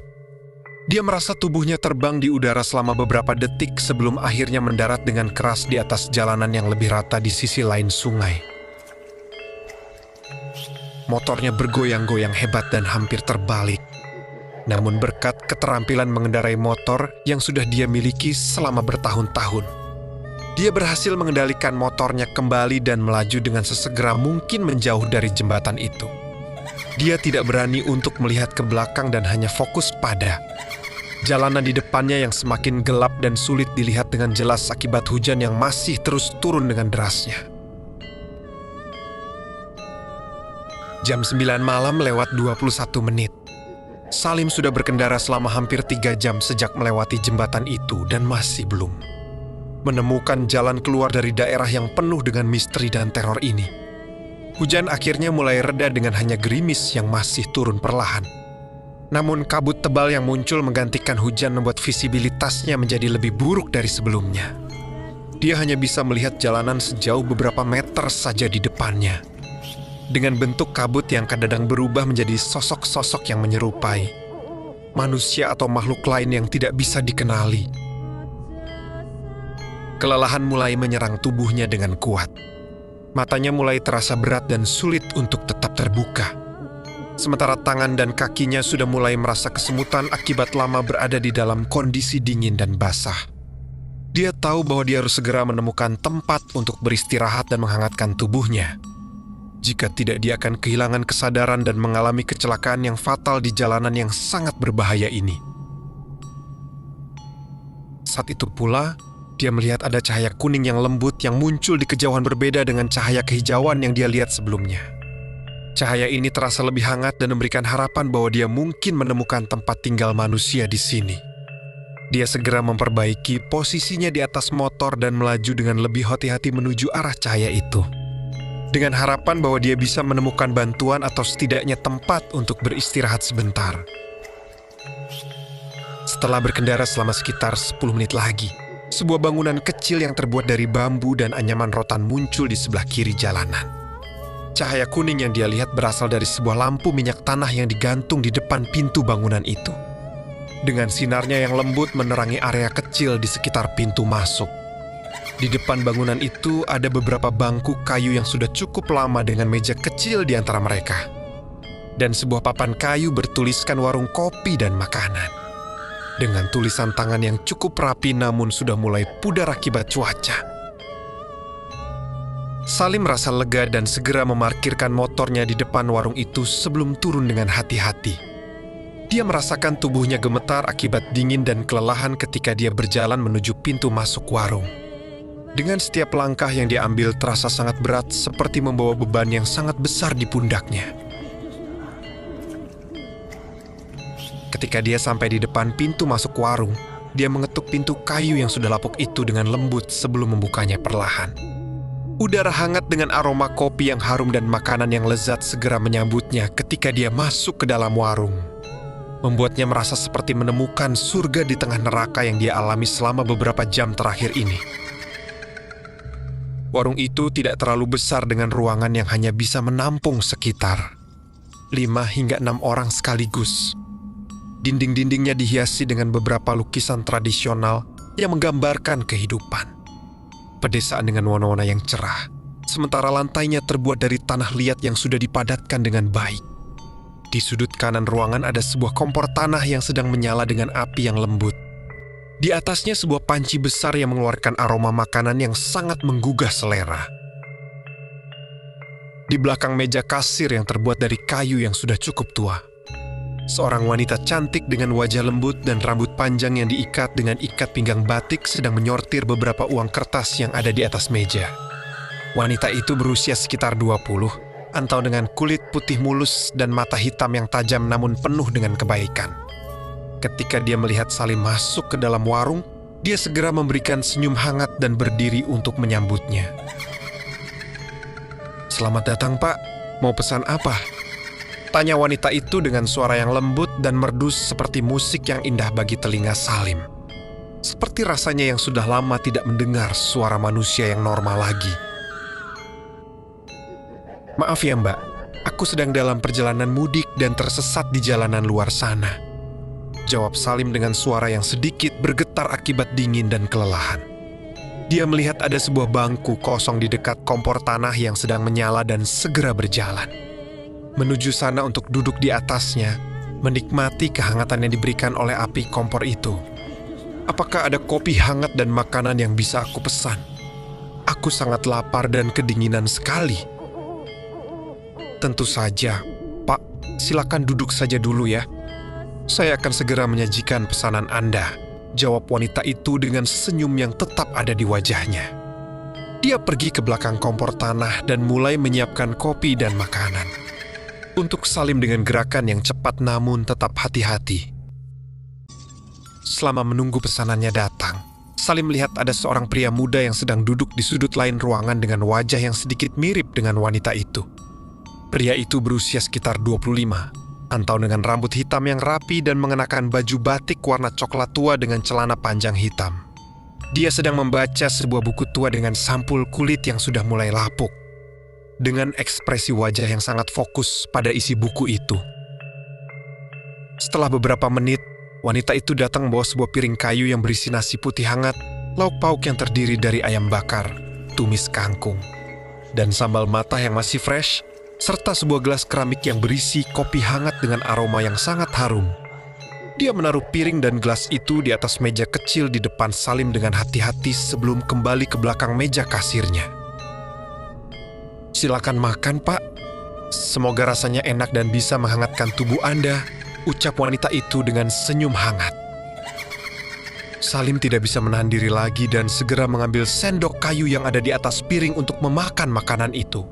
Dia merasa tubuhnya terbang di udara selama beberapa detik sebelum akhirnya mendarat dengan keras di atas jalanan yang lebih rata di sisi lain sungai. Motornya bergoyang-goyang hebat dan hampir terbalik. Namun berkat keterampilan mengendarai motor yang sudah dia miliki selama bertahun-tahun, dia berhasil mengendalikan motornya kembali dan melaju dengan sesegera mungkin menjauh dari jembatan itu. Dia tidak berani untuk melihat ke belakang dan hanya fokus pada jalanan di depannya yang semakin gelap dan sulit dilihat dengan jelas akibat hujan yang masih terus turun dengan derasnya. Jam 9 malam lewat 21 menit. Salim sudah berkendara selama hampir 3 jam sejak melewati jembatan itu dan masih belum menemukan jalan keluar dari daerah yang penuh dengan misteri dan teror ini. Hujan akhirnya mulai reda dengan hanya gerimis yang masih turun perlahan. Namun kabut tebal yang muncul menggantikan hujan membuat visibilitasnya menjadi lebih buruk dari sebelumnya. Dia hanya bisa melihat jalanan sejauh beberapa meter saja di depannya. Dengan bentuk kabut yang kadang berubah menjadi sosok-sosok yang menyerupai manusia atau makhluk lain yang tidak bisa dikenali. Kelelahan mulai menyerang tubuhnya dengan kuat. Matanya mulai terasa berat dan sulit untuk tetap terbuka. Sementara tangan dan kakinya sudah mulai merasa kesemutan akibat lama berada di dalam kondisi dingin dan basah. Dia tahu bahwa dia harus segera menemukan tempat untuk beristirahat dan menghangatkan tubuhnya. Jika tidak, dia akan kehilangan kesadaran dan mengalami kecelakaan yang fatal di jalanan yang sangat berbahaya ini. Saat itu pula, dia melihat ada cahaya kuning yang lembut yang muncul di kejauhan berbeda dengan cahaya kehijauan yang dia lihat sebelumnya. Cahaya ini terasa lebih hangat dan memberikan harapan bahwa dia mungkin menemukan tempat tinggal manusia di sini. Dia segera memperbaiki posisinya di atas motor dan melaju dengan lebih hati-hati menuju arah cahaya itu. Dengan harapan bahwa dia bisa menemukan bantuan atau setidaknya tempat untuk beristirahat sebentar. Setelah berkendara selama sekitar 10 menit lagi, sebuah bangunan kecil yang terbuat dari bambu dan anyaman rotan muncul di sebelah kiri jalanan. Cahaya kuning yang dia lihat berasal dari sebuah lampu minyak tanah yang digantung di depan pintu bangunan itu. Dengan sinarnya yang lembut menerangi area kecil di sekitar pintu masuk. Di depan bangunan itu ada beberapa bangku kayu yang sudah cukup lama dengan meja kecil di antara mereka. Dan sebuah papan kayu bertuliskan warung kopi dan makanan. Dengan tulisan tangan yang cukup rapi namun sudah mulai pudar akibat cuaca. Salim merasa lega dan segera memarkirkan motornya di depan warung itu sebelum turun dengan hati-hati. Dia merasakan tubuhnya gemetar akibat dingin dan kelelahan ketika dia berjalan menuju pintu masuk warung. Dengan setiap langkah yang dia ambil terasa sangat berat seperti membawa beban yang sangat besar di pundaknya. Ketika dia sampai di depan pintu masuk warung, dia mengetuk pintu kayu yang sudah lapuk itu dengan lembut sebelum membukanya perlahan. Udara hangat dengan aroma kopi yang harum dan makanan yang lezat segera menyambutnya ketika dia masuk ke dalam warung. Membuatnya merasa seperti menemukan surga di tengah neraka yang dia alami selama beberapa jam terakhir ini. Warung itu tidak terlalu besar dengan ruangan yang hanya bisa menampung sekitar 5 hingga 6 orang sekaligus. Dinding-dindingnya dihiasi dengan beberapa lukisan tradisional yang menggambarkan kehidupan. Pedesaan dengan warna-warna yang cerah, sementara lantainya terbuat dari tanah liat yang sudah dipadatkan dengan baik. Di sudut kanan ruangan ada sebuah kompor tanah yang sedang menyala dengan api yang lembut. Di atasnya sebuah panci besar yang mengeluarkan aroma makanan yang sangat menggugah selera. Di belakang meja kasir yang terbuat dari kayu yang sudah cukup tua, seorang wanita cantik dengan wajah lembut dan rambut panjang yang diikat dengan ikat pinggang batik sedang menyortir beberapa uang kertas yang ada di atas meja. Wanita itu berusia sekitar 20, antau dengan kulit putih mulus dan mata hitam yang tajam namun penuh dengan kebaikan. Ketika dia melihat Salim masuk ke dalam warung, dia segera memberikan senyum hangat dan berdiri untuk menyambutnya. "Selamat datang, Pak. Mau pesan apa?" tanya wanita itu dengan suara yang lembut dan merdu seperti musik yang indah bagi telinga Salim. Seperti rasanya yang sudah lama tidak mendengar suara manusia yang normal lagi. "Maaf ya, Mbak. Aku sedang dalam perjalanan mudik dan tersesat di jalanan luar sana," jawab Salim dengan suara yang sedikit bergetar akibat dingin dan kelelahan. Dia melihat ada sebuah bangku kosong di dekat kompor tanah yang sedang menyala dan segera berjalan menuju sana untuk duduk di atasnya, menikmati kehangatan yang diberikan oleh api kompor itu. "Apakah ada kopi hangat dan makanan yang bisa aku pesan? Aku sangat lapar dan kedinginan sekali." "Tentu saja, Pak. Silakan duduk saja dulu ya. Saya akan segera menyajikan pesanan Anda," jawab wanita itu dengan senyum yang tetap ada di wajahnya. Dia pergi ke belakang kompor tanah dan mulai menyiapkan kopi dan makanan. Untuk Salim dengan gerakan yang cepat namun tetap hati-hati. Selama menunggu pesanannya datang, Salim melihat ada seorang pria muda yang sedang duduk di sudut lain ruangan dengan wajah yang sedikit mirip dengan wanita itu. Pria itu berusia sekitar 25, antau dengan rambut hitam yang rapi dan mengenakan baju batik warna coklat tua dengan celana panjang hitam. Dia sedang membaca sebuah buku tua dengan sampul kulit yang sudah mulai lapuk, dengan ekspresi wajah yang sangat fokus pada isi buku itu. Setelah beberapa menit, wanita itu datang membawa sebuah piring kayu yang berisi nasi putih hangat, lauk pauk yang terdiri dari ayam bakar, tumis kangkung, dan sambal matah yang masih fresh, serta sebuah gelas keramik yang berisi kopi hangat dengan aroma yang sangat harum. Dia menaruh piring dan gelas itu di atas meja kecil di depan Salim dengan hati-hati sebelum kembali ke belakang meja kasirnya. "Silakan makan, Pak. Semoga rasanya enak dan bisa menghangatkan tubuh Anda," ucap wanita itu dengan senyum hangat. Salim tidak bisa menahan diri lagi dan segera mengambil sendok kayu yang ada di atas piring untuk memakan makanan itu.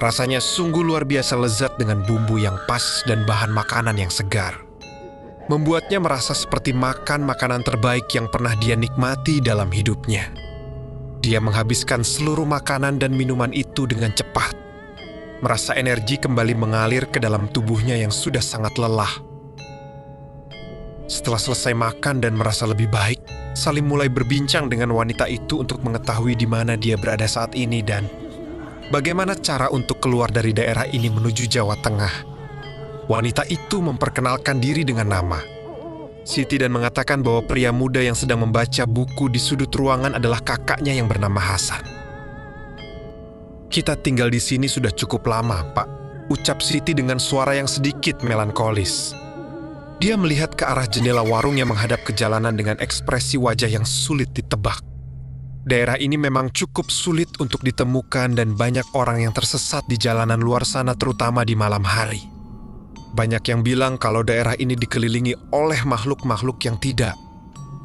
Rasanya sungguh luar biasa lezat dengan bumbu yang pas dan bahan makanan yang segar. Membuatnya merasa seperti makan makanan terbaik yang pernah dia nikmati dalam hidupnya. Dia menghabiskan seluruh makanan dan minuman itu dengan cepat. Merasa energi kembali mengalir ke dalam tubuhnya yang sudah sangat lelah. Setelah selesai makan dan merasa lebih baik, Salim mulai berbincang dengan wanita itu untuk mengetahui di mana dia berada saat ini dan bagaimana cara untuk keluar dari daerah ini menuju Jawa Tengah. Wanita itu memperkenalkan diri dengan nama Siti dan mengatakan bahwa pria muda yang sedang membaca buku di sudut ruangan adalah kakaknya yang bernama Hasan. "Kita tinggal di sini sudah cukup lama, Pak," ucap Siti dengan suara yang sedikit melankolis. Dia melihat ke arah jendela warung yang menghadap ke jalanan dengan ekspresi wajah yang sulit ditebak. Daerah ini memang cukup sulit untuk ditemukan dan banyak orang yang tersesat di jalanan luar sana terutama di malam hari. Banyak yang bilang kalau daerah ini dikelilingi oleh makhluk-makhluk yang tidak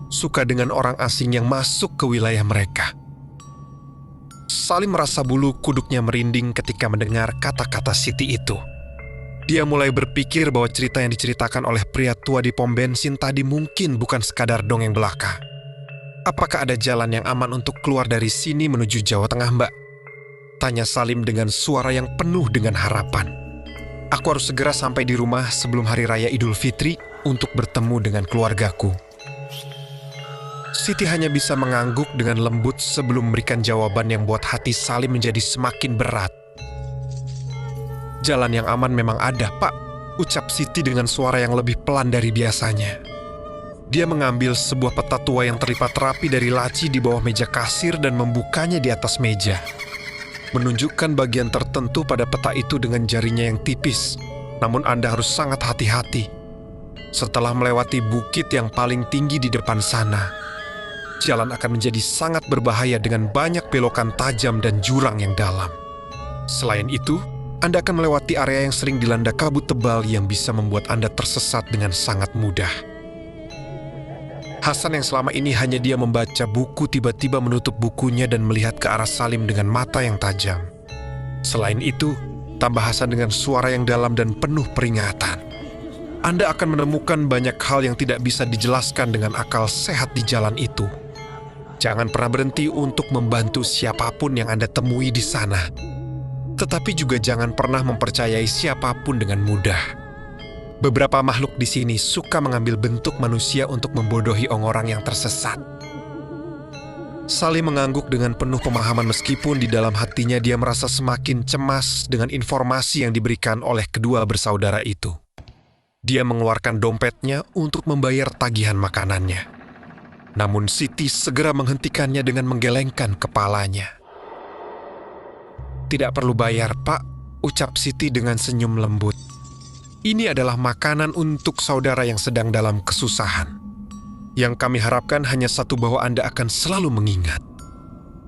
suka dengan orang asing yang masuk ke wilayah mereka. Salim merasa bulu kuduknya merinding ketika mendengar kata-kata Siti itu. Dia mulai berpikir bahwa cerita yang diceritakan oleh pria tua di pom bensin tadi mungkin bukan sekadar dongeng belaka. "Apakah ada jalan yang aman untuk keluar dari sini menuju Jawa Tengah, Mbak?" tanya Salim dengan suara yang penuh dengan harapan. "Aku harus segera sampai di rumah sebelum Hari Raya Idul Fitri untuk bertemu dengan keluargaku." Siti hanya bisa mengangguk dengan lembut sebelum memberikan jawaban yang buat hati Salim menjadi semakin berat. "Jalan yang aman memang ada, Pak," ucap Siti dengan suara yang lebih pelan dari biasanya. Dia mengambil sebuah peta tua yang terlipat rapi dari laci di bawah meja kasir dan membukanya di atas meja. Menunjukkan bagian tertentu pada peta itu dengan jarinya yang tipis, namun Anda harus sangat hati-hati. Setelah melewati bukit yang paling tinggi di depan sana, jalan akan menjadi sangat berbahaya dengan banyak belokan tajam dan jurang yang dalam. Selain itu, Anda akan melewati area yang sering dilanda kabut tebal yang bisa membuat Anda tersesat dengan sangat mudah. Hasan yang selama ini hanya dia membaca buku tiba-tiba menutup bukunya dan melihat ke arah Salim dengan mata yang tajam. Selain itu, tambah Hasan dengan suara yang dalam dan penuh peringatan. Anda akan menemukan banyak hal yang tidak bisa dijelaskan dengan akal sehat di jalan itu. Jangan pernah berhenti untuk membantu siapapun yang Anda temui di sana. Tetapi juga jangan pernah mempercayai siapapun dengan mudah. Beberapa makhluk di sini suka mengambil bentuk manusia untuk membodohi orang yang tersesat. Salim mengangguk dengan penuh pemahaman meskipun di dalam hatinya dia merasa semakin cemas dengan informasi yang diberikan oleh kedua bersaudara itu. Dia mengeluarkan dompetnya untuk membayar tagihan makanannya. Namun Siti segera menghentikannya dengan menggelengkan kepalanya. "Tidak perlu bayar, Pak," ucap Siti dengan senyum lembut. "Ini adalah makanan untuk saudara yang sedang dalam kesusahan. Yang kami harapkan hanya satu, bahwa Anda akan selalu mengingat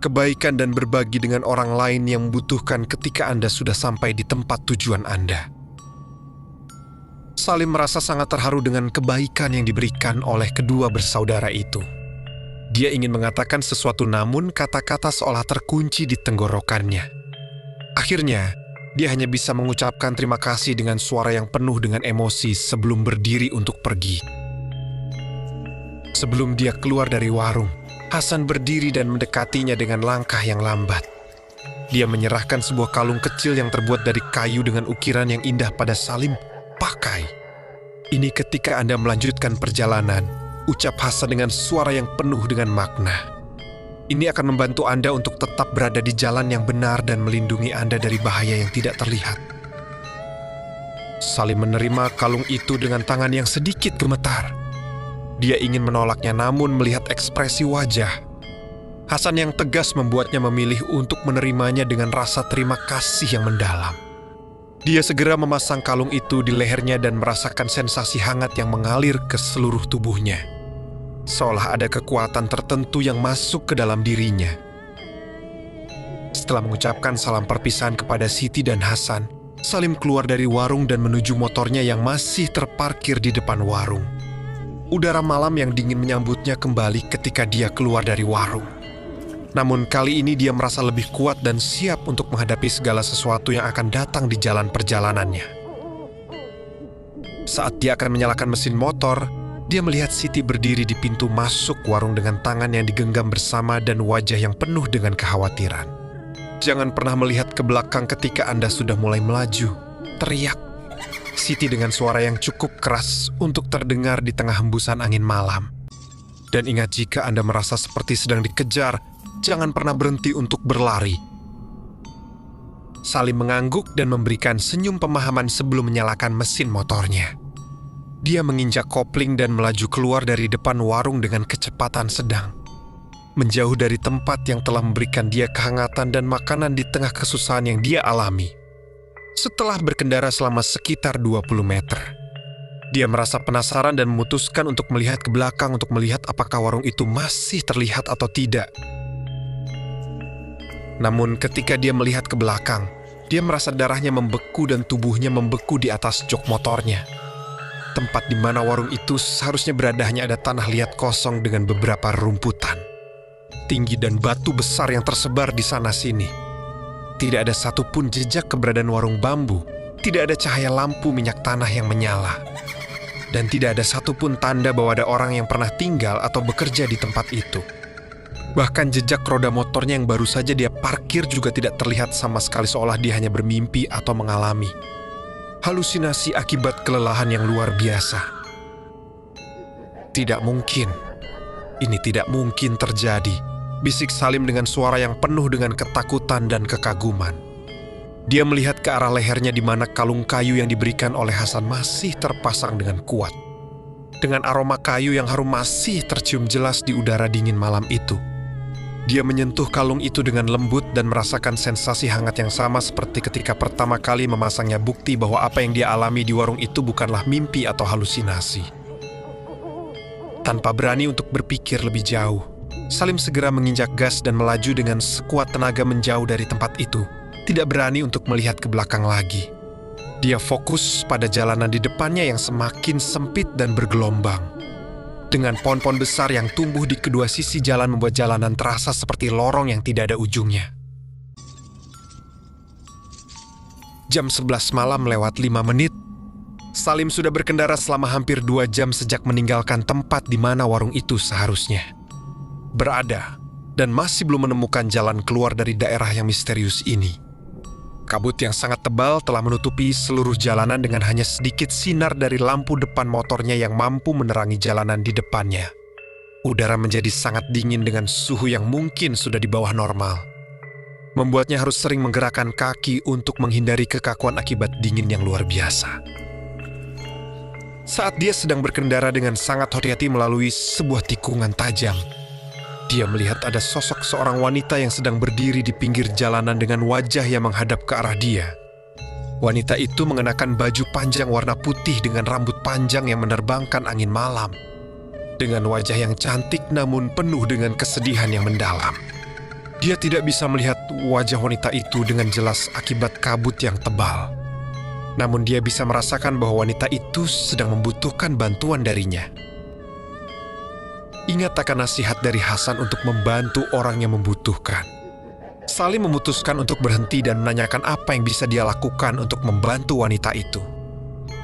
kebaikan dan berbagi dengan orang lain yang membutuhkan ketika Anda sudah sampai di tempat tujuan Anda." Salim merasa sangat terharu dengan kebaikan yang diberikan oleh kedua bersaudara itu. Dia ingin mengatakan sesuatu namun kata-kata seolah terkunci di tenggorokannya. Akhirnya, dia hanya bisa mengucapkan terima kasih dengan suara yang penuh dengan emosi sebelum berdiri untuk pergi. Sebelum dia keluar dari warung, Hasan berdiri dan mendekatinya dengan langkah yang lambat. Dia menyerahkan sebuah kalung kecil yang terbuat dari kayu dengan ukiran yang indah pada Salim. "Pakai. Ini ketika Anda melanjutkan perjalanan," ucap Hasan dengan suara yang penuh dengan makna. "Ini akan membantu Anda untuk tetap berada di jalan yang benar dan melindungi Anda dari bahaya yang tidak terlihat." Salim menerima kalung itu dengan tangan yang sedikit gemetar. Dia ingin menolaknya namun melihat ekspresi wajah Hasan yang tegas membuatnya memilih untuk menerimanya dengan rasa terima kasih yang mendalam. Dia segera memasang kalung itu di lehernya dan merasakan sensasi hangat yang mengalir ke seluruh tubuhnya. Seolah ada kekuatan tertentu yang masuk ke dalam dirinya. Setelah mengucapkan salam perpisahan kepada Siti dan Hasan, Salim keluar dari warung dan menuju motornya yang masih terparkir di depan warung. Udara malam yang dingin menyambutnya kembali ketika dia keluar dari warung. Namun kali ini dia merasa lebih kuat dan siap untuk menghadapi segala sesuatu yang akan datang di jalan perjalanannya. Saat dia akan menyalakan mesin motor, dia melihat Siti berdiri di pintu masuk warung dengan tangan yang digenggam bersama dan wajah yang penuh dengan kekhawatiran. "Jangan pernah melihat ke belakang ketika Anda sudah mulai melaju," teriak Siti dengan suara yang cukup keras untuk terdengar di tengah hembusan angin malam. "Dan ingat, jika Anda merasa seperti sedang dikejar, jangan pernah berhenti untuk berlari." Salim mengangguk dan memberikan senyum pemahaman sebelum menyalakan mesin motornya. Dia menginjak kopling dan melaju keluar dari depan warung dengan kecepatan sedang. Menjauh dari tempat yang telah memberikan dia kehangatan dan makanan di tengah kesusahan yang dia alami. Setelah berkendara selama sekitar 20 meter, dia merasa penasaran dan memutuskan untuk melihat ke belakang untuk melihat apakah warung itu masih terlihat atau tidak. Namun ketika dia melihat ke belakang, dia merasa darahnya membeku dan tubuhnya membeku di atas jok motornya. Tempat di mana warung itu seharusnya berada hanya ada tanah liat kosong dengan beberapa rumputan tinggi dan batu besar yang tersebar di sana-sini. Tidak ada satupun jejak keberadaan warung bambu, tidak ada cahaya lampu minyak tanah yang menyala, dan tidak ada satupun tanda bahwa ada orang yang pernah tinggal atau bekerja di tempat itu. Bahkan jejak roda motornya yang baru saja dia parkir juga tidak terlihat sama sekali, seolah dia hanya bermimpi atau mengalami halusinasi akibat kelelahan yang luar biasa. "Tidak mungkin. Ini tidak mungkin terjadi," bisik Salim dengan suara yang penuh dengan ketakutan dan kekaguman. Dia melihat ke arah lehernya di mana kalung kayu yang diberikan oleh Hasan masih terpasang dengan kuat. Dengan aroma kayu yang harum masih tercium jelas di udara dingin malam itu. Dia menyentuh kalung itu dengan lembut dan merasakan sensasi hangat yang sama seperti ketika pertama kali memasangnya, bukti bahwa apa yang dia alami di warung itu bukanlah mimpi atau halusinasi. Tanpa berani untuk berpikir lebih jauh, Salim segera menginjak gas dan melaju dengan sekuat tenaga menjauh dari tempat itu, tidak berani untuk melihat ke belakang lagi. Dia fokus pada jalanan di depannya yang semakin sempit dan bergelombang. Dengan pohon-pohon besar yang tumbuh di kedua sisi jalan membuat jalanan terasa seperti lorong yang tidak ada ujungnya. Jam 11 malam lewat 5 menit, Salim sudah berkendara selama hampir 2 jam sejak meninggalkan tempat di mana warung itu seharusnya berada, dan masih belum menemukan jalan keluar dari daerah yang misterius ini. Kabut yang sangat tebal telah menutupi seluruh jalanan dengan hanya sedikit sinar dari lampu depan motornya yang mampu menerangi jalanan di depannya. Udara menjadi sangat dingin dengan suhu yang mungkin sudah di bawah normal. Membuatnya harus sering menggerakkan kaki untuk menghindari kekakuan akibat dingin yang luar biasa. Saat dia sedang berkendara dengan sangat hati-hati melalui sebuah tikungan tajam, dia melihat ada sosok seorang wanita yang sedang berdiri di pinggir jalanan dengan wajah yang menghadap ke arah dia. Wanita itu mengenakan baju panjang warna putih dengan rambut panjang yang menerbangkan angin malam. Dengan wajah yang cantik namun penuh dengan kesedihan yang mendalam. Dia tidak bisa melihat wajah wanita itu dengan jelas akibat kabut yang tebal. Namun dia bisa merasakan bahwa wanita itu sedang membutuhkan bantuan darinya. Ingat akan nasihat dari Hasan untuk membantu orang yang membutuhkan. Salim memutuskan untuk berhenti dan menanyakan apa yang bisa dia lakukan untuk membantu wanita itu.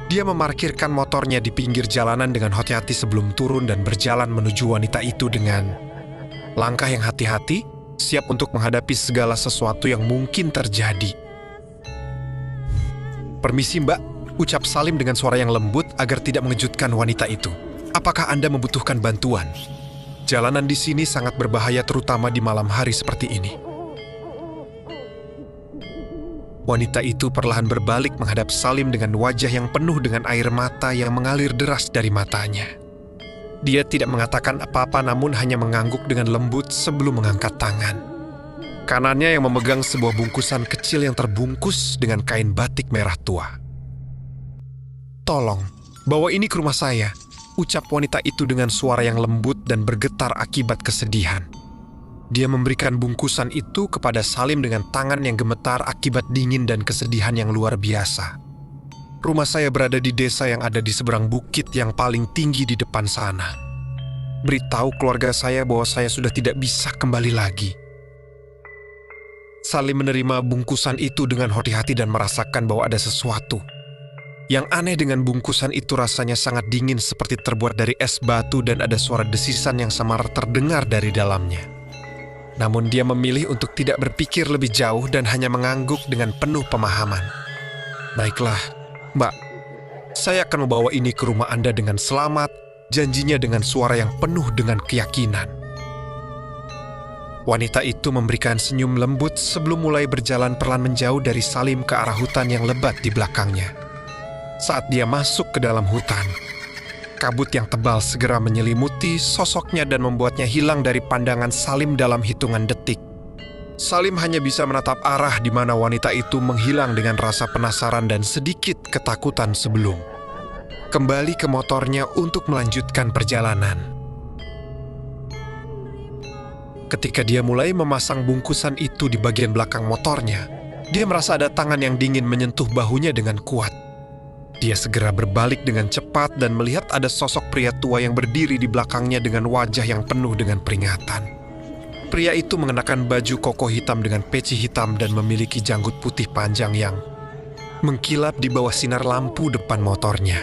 Dia memarkirkan motornya di pinggir jalanan dengan hati-hati sebelum turun dan berjalan menuju wanita itu dengan langkah yang hati-hati, siap untuk menghadapi segala sesuatu yang mungkin terjadi. "Permisi Mbak," ucap Salim dengan suara yang lembut agar tidak mengejutkan wanita itu. "Apakah Anda membutuhkan bantuan? Jalanan di sini sangat berbahaya terutama di malam hari seperti ini." Wanita itu perlahan berbalik menghadap Salim dengan wajah yang penuh dengan air mata yang mengalir deras dari matanya. Dia tidak mengatakan apa-apa namun hanya mengangguk dengan lembut sebelum mengangkat tangan. Kanannya yang memegang sebuah bungkusan kecil yang terbungkus dengan kain batik merah tua. "Tolong, bawa ini ke rumah saya," ucap wanita itu dengan suara yang lembut dan bergetar akibat kesedihan. Dia memberikan bungkusan itu kepada Salim dengan tangan yang gemetar akibat dingin dan kesedihan yang luar biasa. "Rumah saya berada di desa yang ada di seberang bukit yang paling tinggi di depan sana. Beritahu keluarga saya bahwa saya sudah tidak bisa kembali lagi." Salim menerima bungkusan itu dengan hati-hati dan merasakan bahwa ada sesuatu. Yang aneh dengan bungkusan itu rasanya sangat dingin seperti terbuat dari es batu dan ada suara desisan yang samar terdengar dari dalamnya. Namun dia memilih untuk tidak berpikir lebih jauh dan hanya mengangguk dengan penuh pemahaman. "Baiklah, Mbak. Saya akan membawa ini ke rumah Anda dengan selamat," janjinya dengan suara yang penuh dengan keyakinan. Wanita itu memberikan senyum lembut sebelum mulai berjalan perlahan menjauh dari Salim ke arah hutan yang lebat di belakangnya. Saat dia masuk ke dalam hutan, kabut yang tebal segera menyelimuti sosoknya dan membuatnya hilang dari pandangan Salim dalam hitungan detik. Salim hanya bisa menatap arah di mana wanita itu menghilang dengan rasa penasaran dan sedikit ketakutan sebelum kembali ke motornya untuk melanjutkan perjalanan. Ketika dia mulai memasang bungkusan itu di bagian belakang motornya, dia merasa ada tangan yang dingin menyentuh bahunya dengan kuat. Dia segera berbalik dengan cepat dan melihat ada sosok pria tua yang berdiri di belakangnya dengan wajah yang penuh dengan peringatan. Pria itu mengenakan baju koko hitam dengan peci hitam dan memiliki janggut putih panjang yang mengkilap di bawah sinar lampu depan motornya.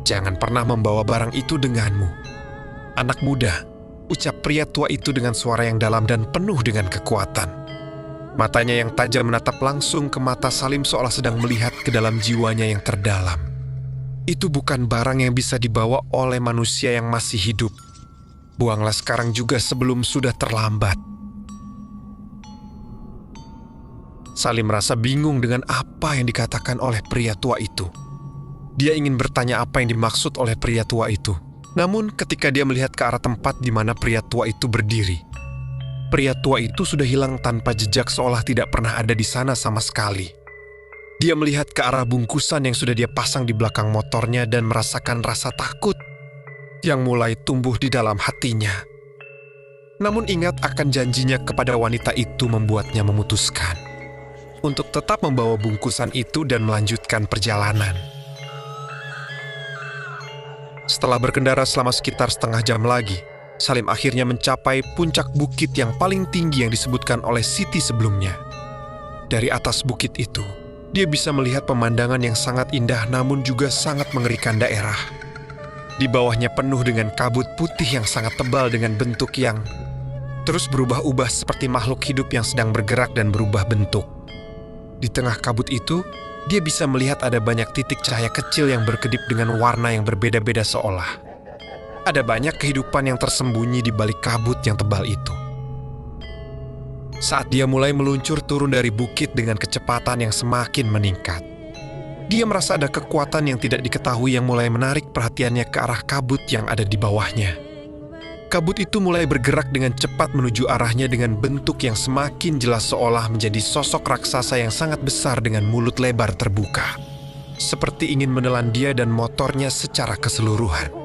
"Jangan pernah membawa barang itu denganmu, anak muda," ucap pria tua itu dengan suara yang dalam dan penuh dengan kekuatan. Matanya yang tajam menatap langsung ke mata Salim seolah sedang melihat ke dalam jiwanya yang terdalam. "Itu bukan barang yang bisa dibawa oleh manusia yang masih hidup. Buanglah sekarang juga sebelum sudah terlambat." Salim merasa bingung dengan apa yang dikatakan oleh pria tua itu. Dia ingin bertanya apa yang dimaksud oleh pria tua itu. Namun ketika dia melihat ke arah tempat di mana pria tua itu berdiri, pria tua itu sudah hilang tanpa jejak seolah tidak pernah ada di sana sama sekali. Dia melihat ke arah bungkusan yang sudah dia pasang di belakang motornya dan merasakan rasa takut yang mulai tumbuh di dalam hatinya. Namun ingat akan janjinya kepada wanita itu membuatnya memutuskan untuk tetap membawa bungkusan itu dan melanjutkan perjalanan. Setelah berkendara selama sekitar setengah jam lagi, Salim akhirnya mencapai puncak bukit yang paling tinggi yang disebutkan oleh Siti sebelumnya. Dari atas bukit itu, dia bisa melihat pemandangan yang sangat indah namun juga sangat mengerikan daerah. Di bawahnya penuh dengan kabut putih yang sangat tebal dengan bentuk yang terus berubah-ubah seperti makhluk hidup yang sedang bergerak dan berubah bentuk. Di tengah kabut itu, dia bisa melihat ada banyak titik cahaya kecil yang berkedip dengan warna yang berbeda-beda seolah ada banyak kehidupan yang tersembunyi di balik kabut yang tebal itu. Saat dia mulai meluncur turun dari bukit dengan kecepatan yang semakin meningkat, dia merasa ada kekuatan yang tidak diketahui yang mulai menarik perhatiannya ke arah kabut yang ada di bawahnya. Kabut itu mulai bergerak dengan cepat menuju arahnya dengan bentuk yang semakin jelas seolah menjadi sosok raksasa yang sangat besar dengan mulut lebar terbuka, seperti ingin menelan dia dan motornya secara keseluruhan.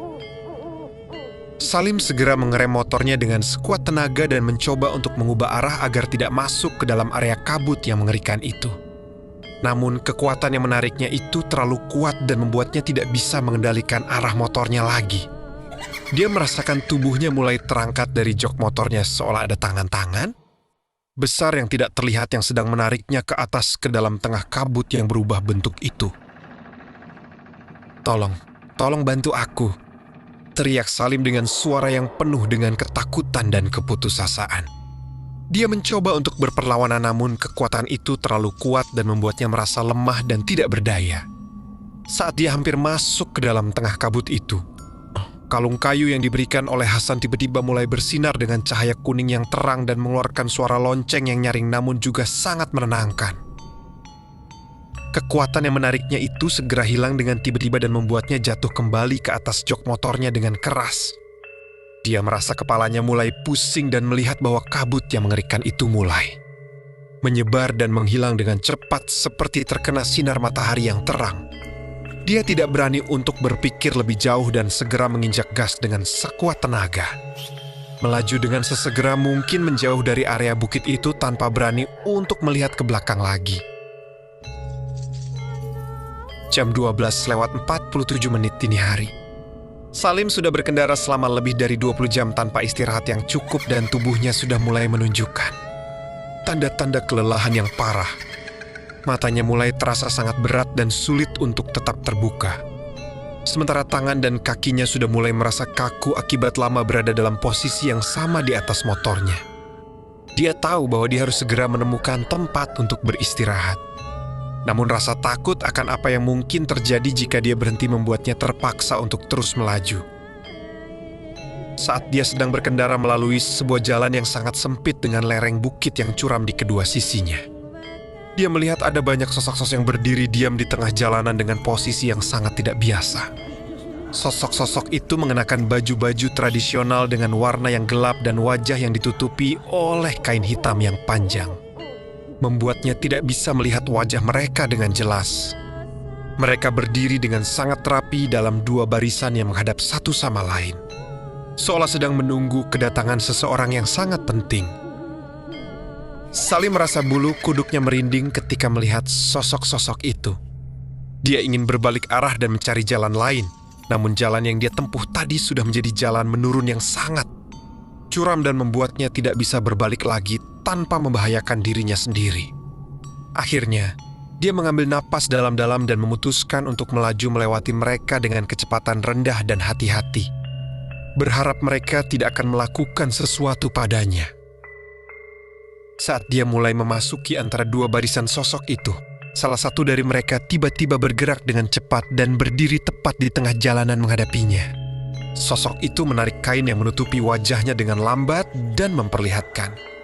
Salim segera mengerem motornya dengan sekuat tenaga dan mencoba untuk mengubah arah agar tidak masuk ke dalam area kabut yang mengerikan itu. Namun kekuatan yang menariknya itu terlalu kuat dan membuatnya tidak bisa mengendalikan arah motornya lagi. Dia merasakan tubuhnya mulai terangkat dari jok motornya seolah ada tangan-tangan besar yang tidak terlihat yang sedang menariknya ke atas ke dalam tengah kabut yang berubah bentuk itu. Tolong bantu aku," teriak Salim dengan suara yang penuh dengan ketakutan dan keputusasaan. Dia mencoba untuk berperlawanan namun kekuatan itu terlalu kuat dan membuatnya merasa lemah dan tidak berdaya. Saat dia hampir masuk ke dalam tengah kabut itu, kalung kayu yang diberikan oleh Hasan tiba-tiba mulai bersinar dengan cahaya kuning yang terang dan mengeluarkan suara lonceng yang nyaring namun juga sangat menenangkan. Kekuatan yang menariknya itu segera hilang dengan tiba-tiba dan membuatnya jatuh kembali ke atas jok motornya dengan keras. Dia merasa kepalanya mulai pusing dan melihat bahwa kabut yang mengerikan itu mulai menyebar dan menghilang dengan cepat seperti terkena sinar matahari yang terang. Dia tidak berani untuk berpikir lebih jauh dan segera menginjak gas dengan sekuat tenaga. Melaju dengan sesegera mungkin menjauh dari area bukit itu tanpa berani untuk melihat ke belakang lagi. Jam 12:47 dini hari. Salim sudah berkendara selama lebih dari 20 jam tanpa istirahat yang cukup dan tubuhnya sudah mulai menunjukkan tanda-tanda kelelahan yang parah. Matanya mulai terasa sangat berat dan sulit untuk tetap terbuka. Sementara tangan dan kakinya sudah mulai merasa kaku akibat lama berada dalam posisi yang sama di atas motornya. Dia tahu bahwa dia harus segera menemukan tempat untuk beristirahat. Namun rasa takut akan apa yang mungkin terjadi jika dia berhenti membuatnya terpaksa untuk terus melaju. Saat dia sedang berkendara melalui sebuah jalan yang sangat sempit dengan lereng bukit yang curam di kedua sisinya, dia melihat ada banyak sosok-sosok yang berdiri diam di tengah jalanan dengan posisi yang sangat tidak biasa. Sosok-sosok itu mengenakan baju-baju tradisional dengan warna yang gelap dan wajah yang ditutupi oleh kain hitam yang panjang, membuatnya tidak bisa melihat wajah mereka dengan jelas. Mereka berdiri dengan sangat rapi dalam dua barisan yang menghadap satu sama lain, seolah sedang menunggu kedatangan seseorang yang sangat penting. Salim merasa bulu kuduknya merinding ketika melihat sosok-sosok itu. Dia ingin berbalik arah dan mencari jalan lain, namun jalan yang dia tempuh tadi sudah menjadi jalan menurun yang sangat curam dan membuatnya tidak bisa berbalik lagi tanpa membahayakan dirinya sendiri. Akhirnya, dia mengambil napas dalam-dalam dan memutuskan untuk melaju melewati mereka dengan kecepatan rendah dan hati-hati, berharap mereka tidak akan melakukan sesuatu padanya. Saat dia mulai memasuki antara dua barisan sosok itu, salah satu dari mereka tiba-tiba bergerak dengan cepat dan berdiri tepat di tengah jalanan menghadapinya. Sosok itu menarik kain yang menutupi wajahnya dengan lambat dan memperlihatkan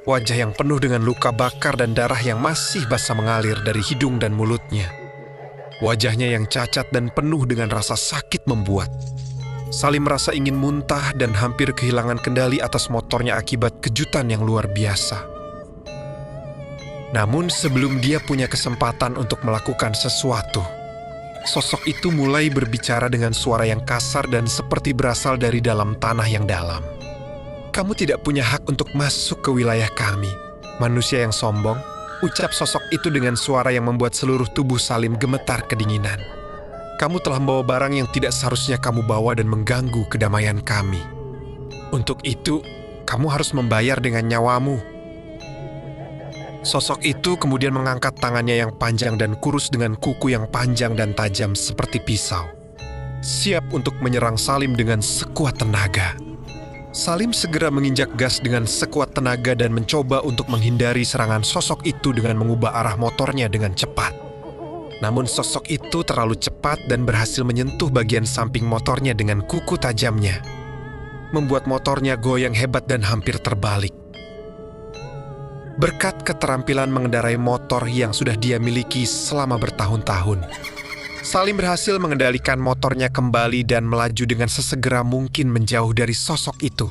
wajah yang penuh dengan luka bakar dan darah yang masih basah mengalir dari hidung dan mulutnya. Wajahnya yang cacat dan penuh dengan rasa sakit membuat Salim merasa ingin muntah dan hampir kehilangan kendali atas motornya akibat kejutan yang luar biasa. Namun sebelum dia punya kesempatan untuk melakukan sesuatu, sosok itu mulai berbicara dengan suara yang kasar dan seperti berasal dari dalam tanah yang dalam. "Kamu tidak punya hak untuk masuk ke wilayah kami, manusia yang sombong," ucap sosok itu dengan suara yang membuat seluruh tubuh Salim gemetar kedinginan. "Kamu telah membawa barang yang tidak seharusnya kamu bawa dan mengganggu kedamaian kami. Untuk itu, kamu harus membayar dengan nyawamu." Sosok itu kemudian mengangkat tangannya yang panjang dan kurus dengan kuku yang panjang dan tajam seperti pisau, siap untuk menyerang Salim dengan sekuat tenaga. Salim segera menginjak gas dengan sekuat tenaga dan mencoba untuk menghindari serangan sosok itu dengan mengubah arah motornya dengan cepat. Namun sosok itu terlalu cepat dan berhasil menyentuh bagian samping motornya dengan kuku tajamnya, membuat motornya goyang hebat dan hampir terbalik. Berkat keterampilan mengendarai motor yang sudah dia miliki selama bertahun-tahun, Salim berhasil mengendalikan motornya kembali dan melaju dengan sesegera mungkin menjauh dari sosok itu.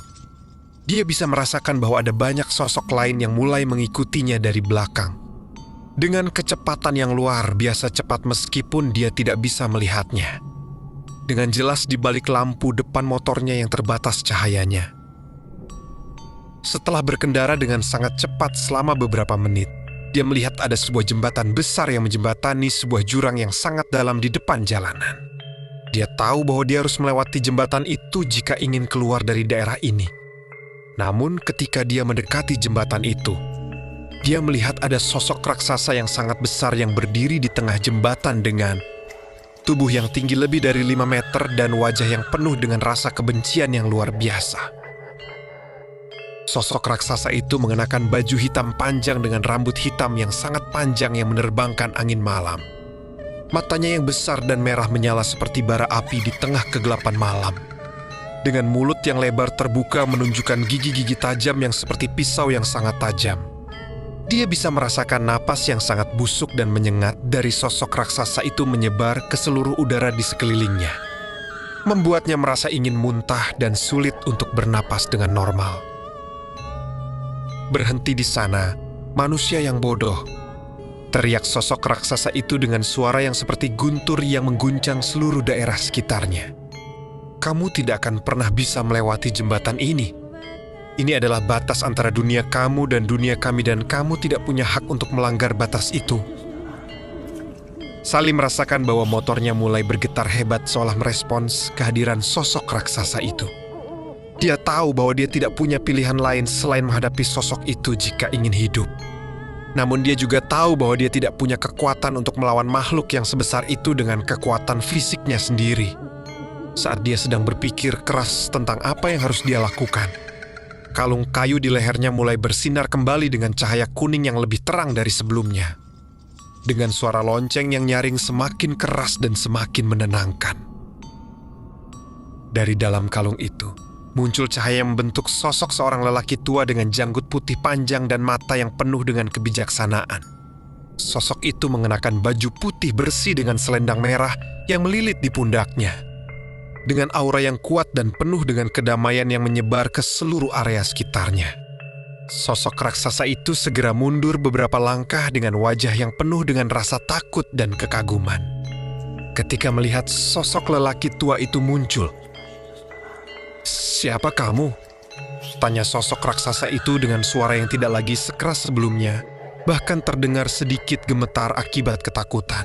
Dia bisa merasakan bahwa ada banyak sosok lain yang mulai mengikutinya dari belakang. Dengan kecepatan yang luar biasa cepat meskipun dia tidak bisa melihatnya. Dengan jelas di balik lampu depan motornya yang terbatas cahayanya. Setelah berkendara dengan sangat cepat selama beberapa menit, dia melihat ada sebuah jembatan besar yang menjembatani sebuah jurang yang sangat dalam di depan jalanan. Dia tahu bahwa dia harus melewati jembatan itu jika ingin keluar dari daerah ini. Namun ketika dia mendekati jembatan itu, dia melihat ada sosok raksasa yang sangat besar yang berdiri di tengah jembatan dengan tubuh yang tinggi lebih dari 5 meter dan wajah yang penuh dengan rasa kebencian yang luar biasa. Sosok raksasa itu mengenakan baju hitam panjang dengan rambut hitam yang sangat panjang yang menerbangkan angin malam. Matanya yang besar dan merah menyala seperti bara api di tengah kegelapan malam. Dengan mulut yang lebar terbuka menunjukkan gigi-gigi tajam yang seperti pisau yang sangat tajam. Dia bisa merasakan napas yang sangat busuk dan menyengat dari sosok raksasa itu menyebar ke seluruh udara di sekelilingnya. Membuatnya merasa ingin muntah dan sulit untuk bernapas dengan normal. "Berhenti di sana, manusia yang bodoh," teriak sosok raksasa itu dengan suara yang seperti guntur yang mengguncang seluruh daerah sekitarnya. "Kamu tidak akan pernah bisa melewati jembatan ini. Ini adalah batas antara dunia kamu dan dunia kami dan kamu tidak punya hak untuk melanggar batas itu." Salim merasakan bahwa motornya mulai bergetar hebat seolah merespons kehadiran sosok raksasa itu. Dia tahu bahwa dia tidak punya pilihan lain selain menghadapi sosok itu jika ingin hidup. Namun dia juga tahu bahwa dia tidak punya kekuatan untuk melawan makhluk yang sebesar itu dengan kekuatan fisiknya sendiri. Saat dia sedang berpikir keras tentang apa yang harus dia lakukan, kalung kayu di lehernya mulai bersinar kembali dengan cahaya kuning yang lebih terang dari sebelumnya. Dengan suara lonceng yang nyaring semakin keras dan semakin menenangkan. Dari dalam kalung itu, muncul cahaya yang membentuk sosok seorang lelaki tua dengan janggut putih panjang dan mata yang penuh dengan kebijaksanaan. Sosok itu mengenakan baju putih bersih dengan selendang merah yang melilit di pundaknya. Dengan aura yang kuat dan penuh dengan kedamaian yang menyebar ke seluruh area sekitarnya. Sosok raksasa itu segera mundur beberapa langkah dengan wajah yang penuh dengan rasa takut dan kekaguman. Ketika melihat sosok lelaki tua itu muncul, "Siapa kamu?" tanya sosok raksasa itu dengan suara yang tidak lagi sekeras sebelumnya, bahkan terdengar sedikit gemetar akibat ketakutan.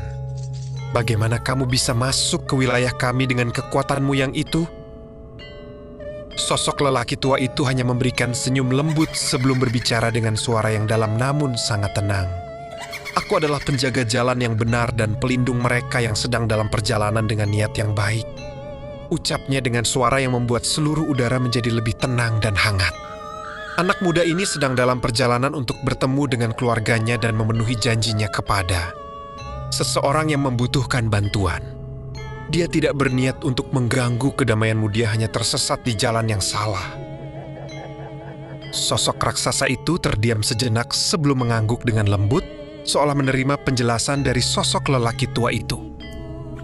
"Bagaimana kamu bisa masuk ke wilayah kami dengan kekuatanmu yang itu?" Sosok lelaki tua itu hanya memberikan senyum lembut sebelum berbicara dengan suara yang dalam namun sangat tenang. "Aku adalah penjaga jalan yang benar dan pelindung mereka yang sedang dalam perjalanan dengan niat yang baik," ucapnya dengan suara yang membuat seluruh udara menjadi lebih tenang dan hangat. Anak muda ini sedang dalam perjalanan untuk bertemu dengan keluarganya dan memenuhi janjinya kepada seseorang yang membutuhkan bantuan. Dia tidak berniat untuk mengganggu kedamaianmu, dia hanya tersesat di jalan yang salah. Sosok raksasa itu terdiam sejenak sebelum mengangguk dengan lembut, seolah menerima penjelasan dari sosok lelaki tua itu.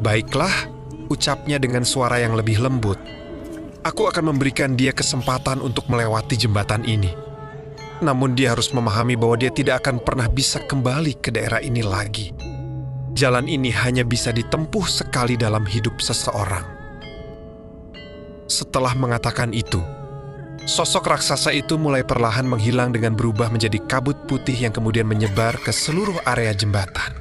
"Baiklah," ucapnya dengan suara yang lebih lembut. Aku akan memberikan dia kesempatan untuk melewati jembatan ini. Namun dia harus memahami bahwa dia tidak akan pernah bisa kembali ke daerah ini lagi. Jalan ini hanya bisa ditempuh sekali dalam hidup seseorang. Setelah mengatakan itu, sosok raksasa itu mulai perlahan menghilang dengan berubah menjadi kabut putih yang kemudian menyebar ke seluruh area jembatan.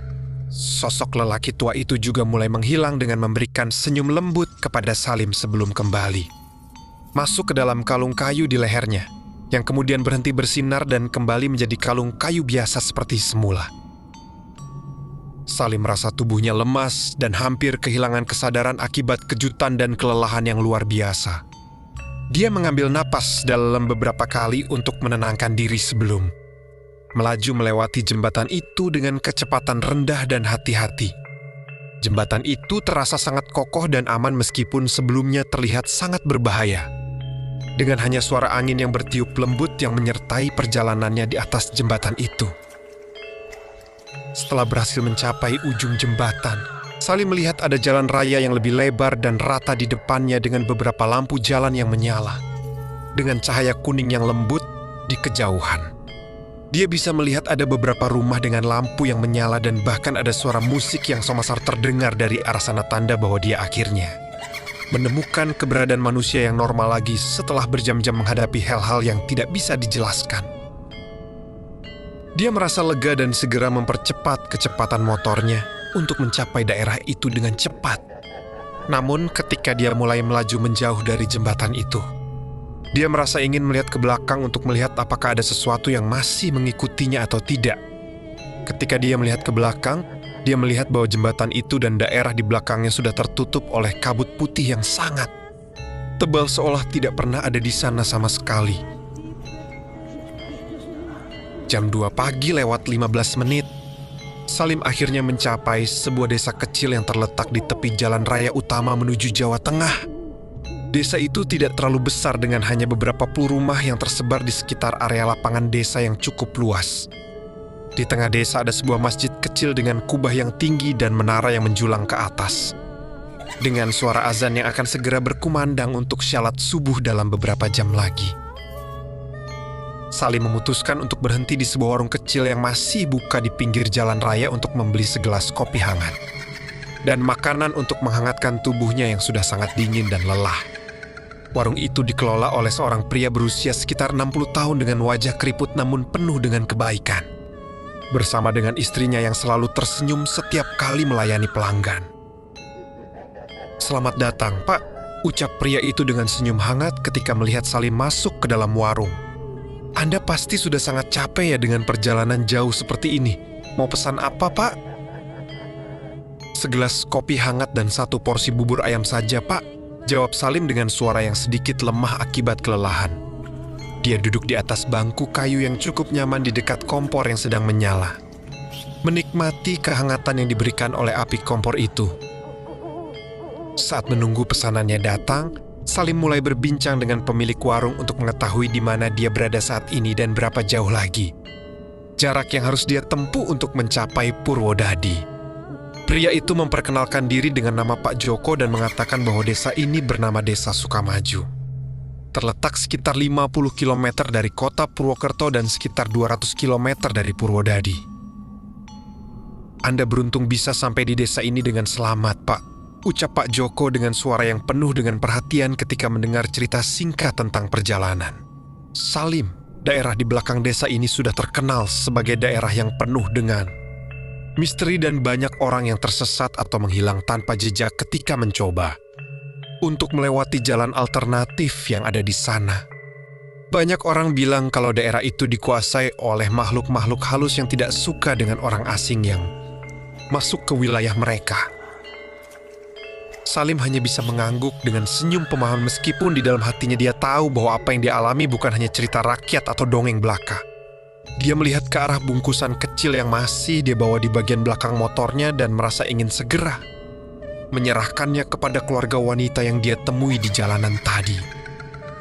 Sosok lelaki tua itu juga mulai menghilang dengan memberikan senyum lembut kepada Salim sebelum kembali masuk ke dalam kalung kayu di lehernya, yang kemudian berhenti bersinar dan kembali menjadi kalung kayu biasa seperti semula. Salim merasa tubuhnya lemas dan hampir kehilangan kesadaran akibat kejutan dan kelelahan yang luar biasa. Dia mengambil napas dalam beberapa kali untuk menenangkan diri sebelum melaju melewati jembatan itu dengan kecepatan rendah dan hati-hati. Jembatan itu terasa sangat kokoh dan aman meskipun sebelumnya terlihat sangat berbahaya. Dengan hanya suara angin yang bertiup lembut yang menyertai perjalanannya di atas jembatan itu. Setelah berhasil mencapai ujung jembatan, Salim melihat ada jalan raya yang lebih lebar dan rata di depannya dengan beberapa lampu jalan yang menyala, dengan cahaya kuning yang lembut di kejauhan. Dia bisa melihat ada beberapa rumah dengan lampu yang menyala dan bahkan ada suara musik yang semasar terdengar dari arah sana, tanda bahwa dia akhirnya menemukan keberadaan manusia yang normal lagi setelah berjam-jam menghadapi hal-hal yang tidak bisa dijelaskan. Dia merasa lega dan segera mempercepat kecepatan motornya untuk mencapai daerah itu dengan cepat. Namun ketika dia mulai melaju menjauh dari jembatan itu, dia merasa ingin melihat ke belakang untuk melihat apakah ada sesuatu yang masih mengikutinya atau tidak. Ketika dia melihat ke belakang, dia melihat bahwa jembatan itu dan daerah di belakangnya sudah tertutup oleh kabut putih yang sangat tebal seolah tidak pernah ada di sana sama sekali. Jam 2 pagi lewat 15 menit, Salim akhirnya mencapai sebuah desa kecil yang terletak di tepi jalan raya utama menuju Jawa Tengah. Desa itu tidak terlalu besar dengan hanya beberapa puluh rumah yang tersebar di sekitar area lapangan desa yang cukup luas. Di tengah desa ada sebuah masjid kecil dengan kubah yang tinggi dan menara yang menjulang ke atas. Dengan suara azan yang akan segera berkumandang untuk syalat subuh dalam beberapa jam lagi. Salim memutuskan untuk berhenti di sebuah warung kecil yang masih buka di pinggir jalan raya untuk membeli segelas kopi hangat dan makanan untuk menghangatkan tubuhnya yang sudah sangat dingin dan lelah. Warung itu dikelola oleh seorang pria berusia sekitar 60 tahun dengan wajah keriput namun penuh dengan kebaikan. Bersama dengan istrinya yang selalu tersenyum setiap kali melayani pelanggan. "Selamat datang, Pak," ucap pria itu dengan senyum hangat ketika melihat Salim masuk ke dalam warung. "Anda pasti sudah sangat capek ya dengan perjalanan jauh seperti ini. Mau pesan apa, Pak?" "Segelas kopi hangat dan 1 porsi bubur ayam saja, Pak," jawab Salim dengan suara yang sedikit lemah akibat kelelahan. Dia duduk di atas bangku kayu yang cukup nyaman di dekat kompor yang sedang menyala, menikmati kehangatan yang diberikan oleh api kompor itu. Saat menunggu pesanannya datang, Salim mulai berbincang dengan pemilik warung untuk mengetahui di mana dia berada saat ini dan berapa jauh lagi jarak yang harus dia tempuh untuk mencapai Purwodadi. Pria itu memperkenalkan diri dengan nama Pak Joko dan mengatakan bahwa desa ini bernama Desa Sukamaju. Terletak sekitar 50 km dari kota Purwokerto dan sekitar 200 km dari Purwodadi. "Anda beruntung bisa sampai di desa ini dengan selamat, Pak," ucap Pak Joko dengan suara yang penuh dengan perhatian ketika mendengar cerita singkat tentang perjalanan. Salim, daerah di belakang desa ini sudah terkenal sebagai daerah yang penuh dengan misteri dan banyak orang yang tersesat atau menghilang tanpa jejak ketika mencoba untuk melewati jalan alternatif yang ada di sana. Banyak orang bilang kalau daerah itu dikuasai oleh makhluk-makhluk halus yang tidak suka dengan orang asing yang masuk ke wilayah mereka. Salim hanya bisa mengangguk dengan senyum pemahaman meskipun di dalam hatinya dia tahu bahwa apa yang dia alami bukan hanya cerita rakyat atau dongeng belaka. Dia melihat ke arah bungkusan kecil yang masih dia bawa di bagian belakang motornya dan merasa ingin segera menyerahkannya kepada keluarga wanita yang dia temui di jalanan tadi.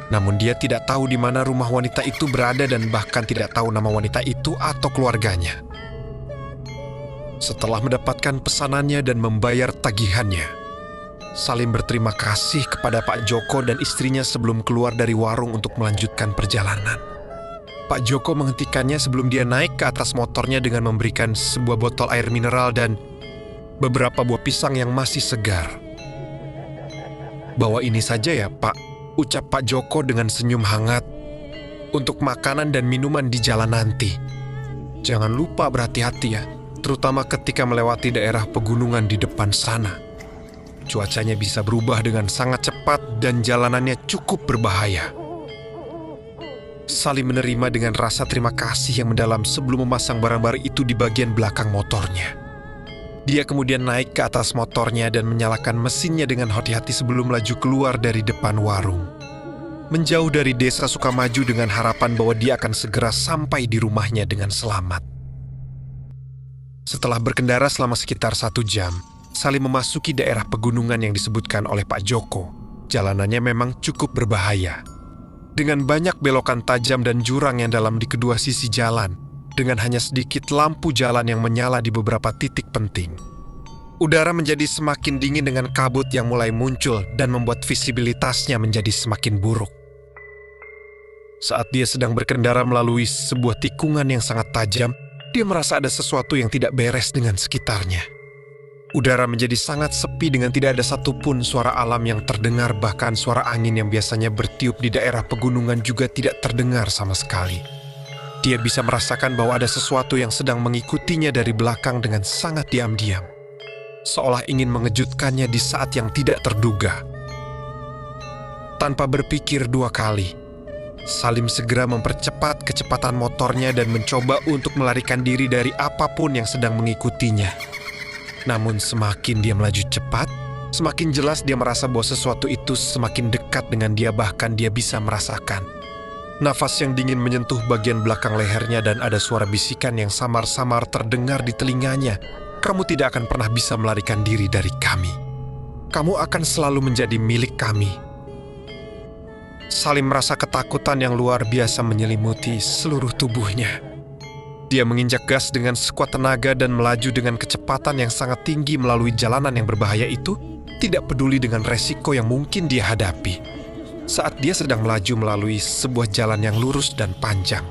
Namun dia tidak tahu di mana rumah wanita itu berada dan bahkan tidak tahu nama wanita itu atau keluarganya. Setelah mendapatkan pesanannya dan membayar tagihannya, Salim berterima kasih kepada Pak Joko dan istrinya sebelum keluar dari warung untuk melanjutkan perjalanan. Pak Joko menghentikannya sebelum dia naik ke atas motornya dengan memberikan sebuah botol air mineral dan beberapa buah pisang yang masih segar. "Bawa ini saja ya, Pak," ucap Pak Joko dengan senyum hangat, "untuk makanan dan minuman di jalan nanti. Jangan lupa berhati-hati ya, terutama ketika melewati daerah pegunungan di depan sana. Cuacanya bisa berubah dengan sangat cepat dan jalanannya cukup berbahaya." Salim menerima dengan rasa terima kasih yang mendalam sebelum memasang barang-barang itu di bagian belakang motornya. Dia kemudian naik ke atas motornya dan menyalakan mesinnya dengan hati-hati sebelum melaju keluar dari depan warung. Menjauh dari desa Sukamaju dengan harapan bahwa dia akan segera sampai di rumahnya dengan selamat. Setelah berkendara selama sekitar 1 jam, Salim memasuki daerah pegunungan yang disebutkan oleh Pak Joko. Jalanannya memang cukup berbahaya. Dengan banyak belokan tajam dan jurang yang dalam di kedua sisi jalan, dengan hanya sedikit lampu jalan yang menyala di beberapa titik penting. Udara menjadi semakin dingin dengan kabut yang mulai muncul dan membuat visibilitasnya menjadi semakin buruk. Saat dia sedang berkendara melalui sebuah tikungan yang sangat tajam, dia merasa ada sesuatu yang tidak beres dengan sekitarnya. Udara menjadi sangat sepi dengan tidak ada satupun suara alam yang terdengar, bahkan suara angin yang biasanya bertiup di daerah pegunungan juga tidak terdengar sama sekali. Dia bisa merasakan bahwa ada sesuatu yang sedang mengikutinya dari belakang dengan sangat diam-diam, seolah ingin mengejutkannya di saat yang tidak terduga. Tanpa berpikir 2 kali, Salim segera mempercepat kecepatan motornya dan mencoba untuk melarikan diri dari apapun yang sedang mengikutinya. Namun semakin dia melaju cepat, semakin jelas dia merasa bahwa sesuatu itu semakin dekat dengan dia, bahkan dia bisa merasakan. Nafas yang dingin menyentuh bagian belakang lehernya dan ada suara bisikan yang samar-samar terdengar di telinganya. "Kamu tidak akan pernah bisa melarikan diri dari kami. Kamu akan selalu menjadi milik kami." Salim merasa ketakutan yang luar biasa menyelimuti seluruh tubuhnya. Dia menginjak gas dengan sekuat tenaga dan melaju dengan kecepatan yang sangat tinggi melalui jalanan yang berbahaya itu, tidak peduli dengan resiko yang mungkin dia hadapi. Saat dia sedang melaju melalui sebuah jalan yang lurus dan panjang,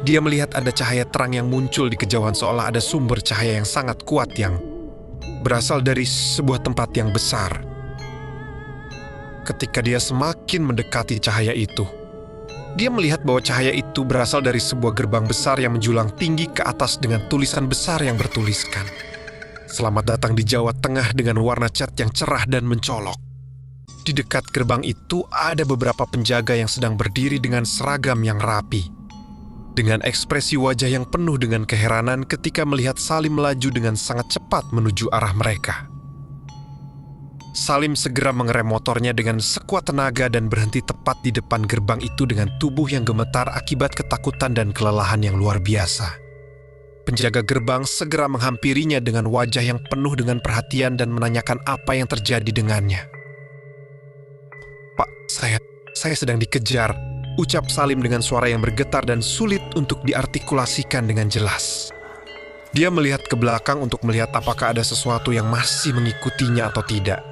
dia melihat ada cahaya terang yang muncul di kejauhan, seolah ada sumber cahaya yang sangat kuat yang berasal dari sebuah tempat yang besar. Ketika dia semakin mendekati cahaya itu, dia melihat bahwa cahaya itu berasal dari sebuah gerbang besar yang menjulang tinggi ke atas dengan tulisan besar yang bertuliskan, "Selamat datang di Jawa Tengah," dengan warna cat yang cerah dan mencolok. Di dekat gerbang itu ada beberapa penjaga yang sedang berdiri dengan seragam yang rapi, dengan ekspresi wajah yang penuh dengan keheranan ketika melihat Salim melaju dengan sangat cepat menuju arah mereka. Salim segera mengerem motornya dengan sekuat tenaga dan berhenti tepat di depan gerbang itu dengan tubuh yang gemetar akibat ketakutan dan kelelahan yang luar biasa. Penjaga gerbang segera menghampirinya dengan wajah yang penuh dengan perhatian dan menanyakan apa yang terjadi dengannya. "Pak, saya sedang dikejar," ucap Salim dengan suara yang bergetar dan sulit untuk diartikulasikan dengan jelas. Dia melihat ke belakang untuk melihat apakah ada sesuatu yang masih mengikutinya atau tidak.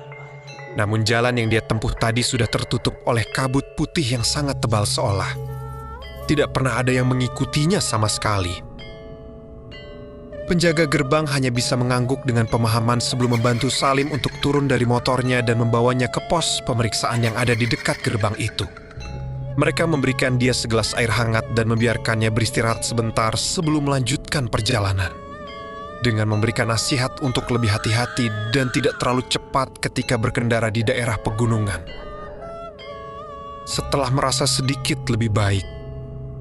Namun jalan yang dia tempuh tadi sudah tertutup oleh kabut putih yang sangat tebal, seolah tidak pernah ada yang mengikutinya sama sekali. Penjaga gerbang hanya bisa mengangguk dengan pemahaman sebelum membantu Salim untuk turun dari motornya dan membawanya ke pos pemeriksaan yang ada di dekat gerbang itu. Mereka memberikan dia segelas air hangat dan membiarkannya beristirahat sebentar sebelum melanjutkan perjalanan, dengan memberikan nasihat untuk lebih hati-hati dan tidak terlalu cepat ketika berkendara di daerah pegunungan. Setelah merasa sedikit lebih baik,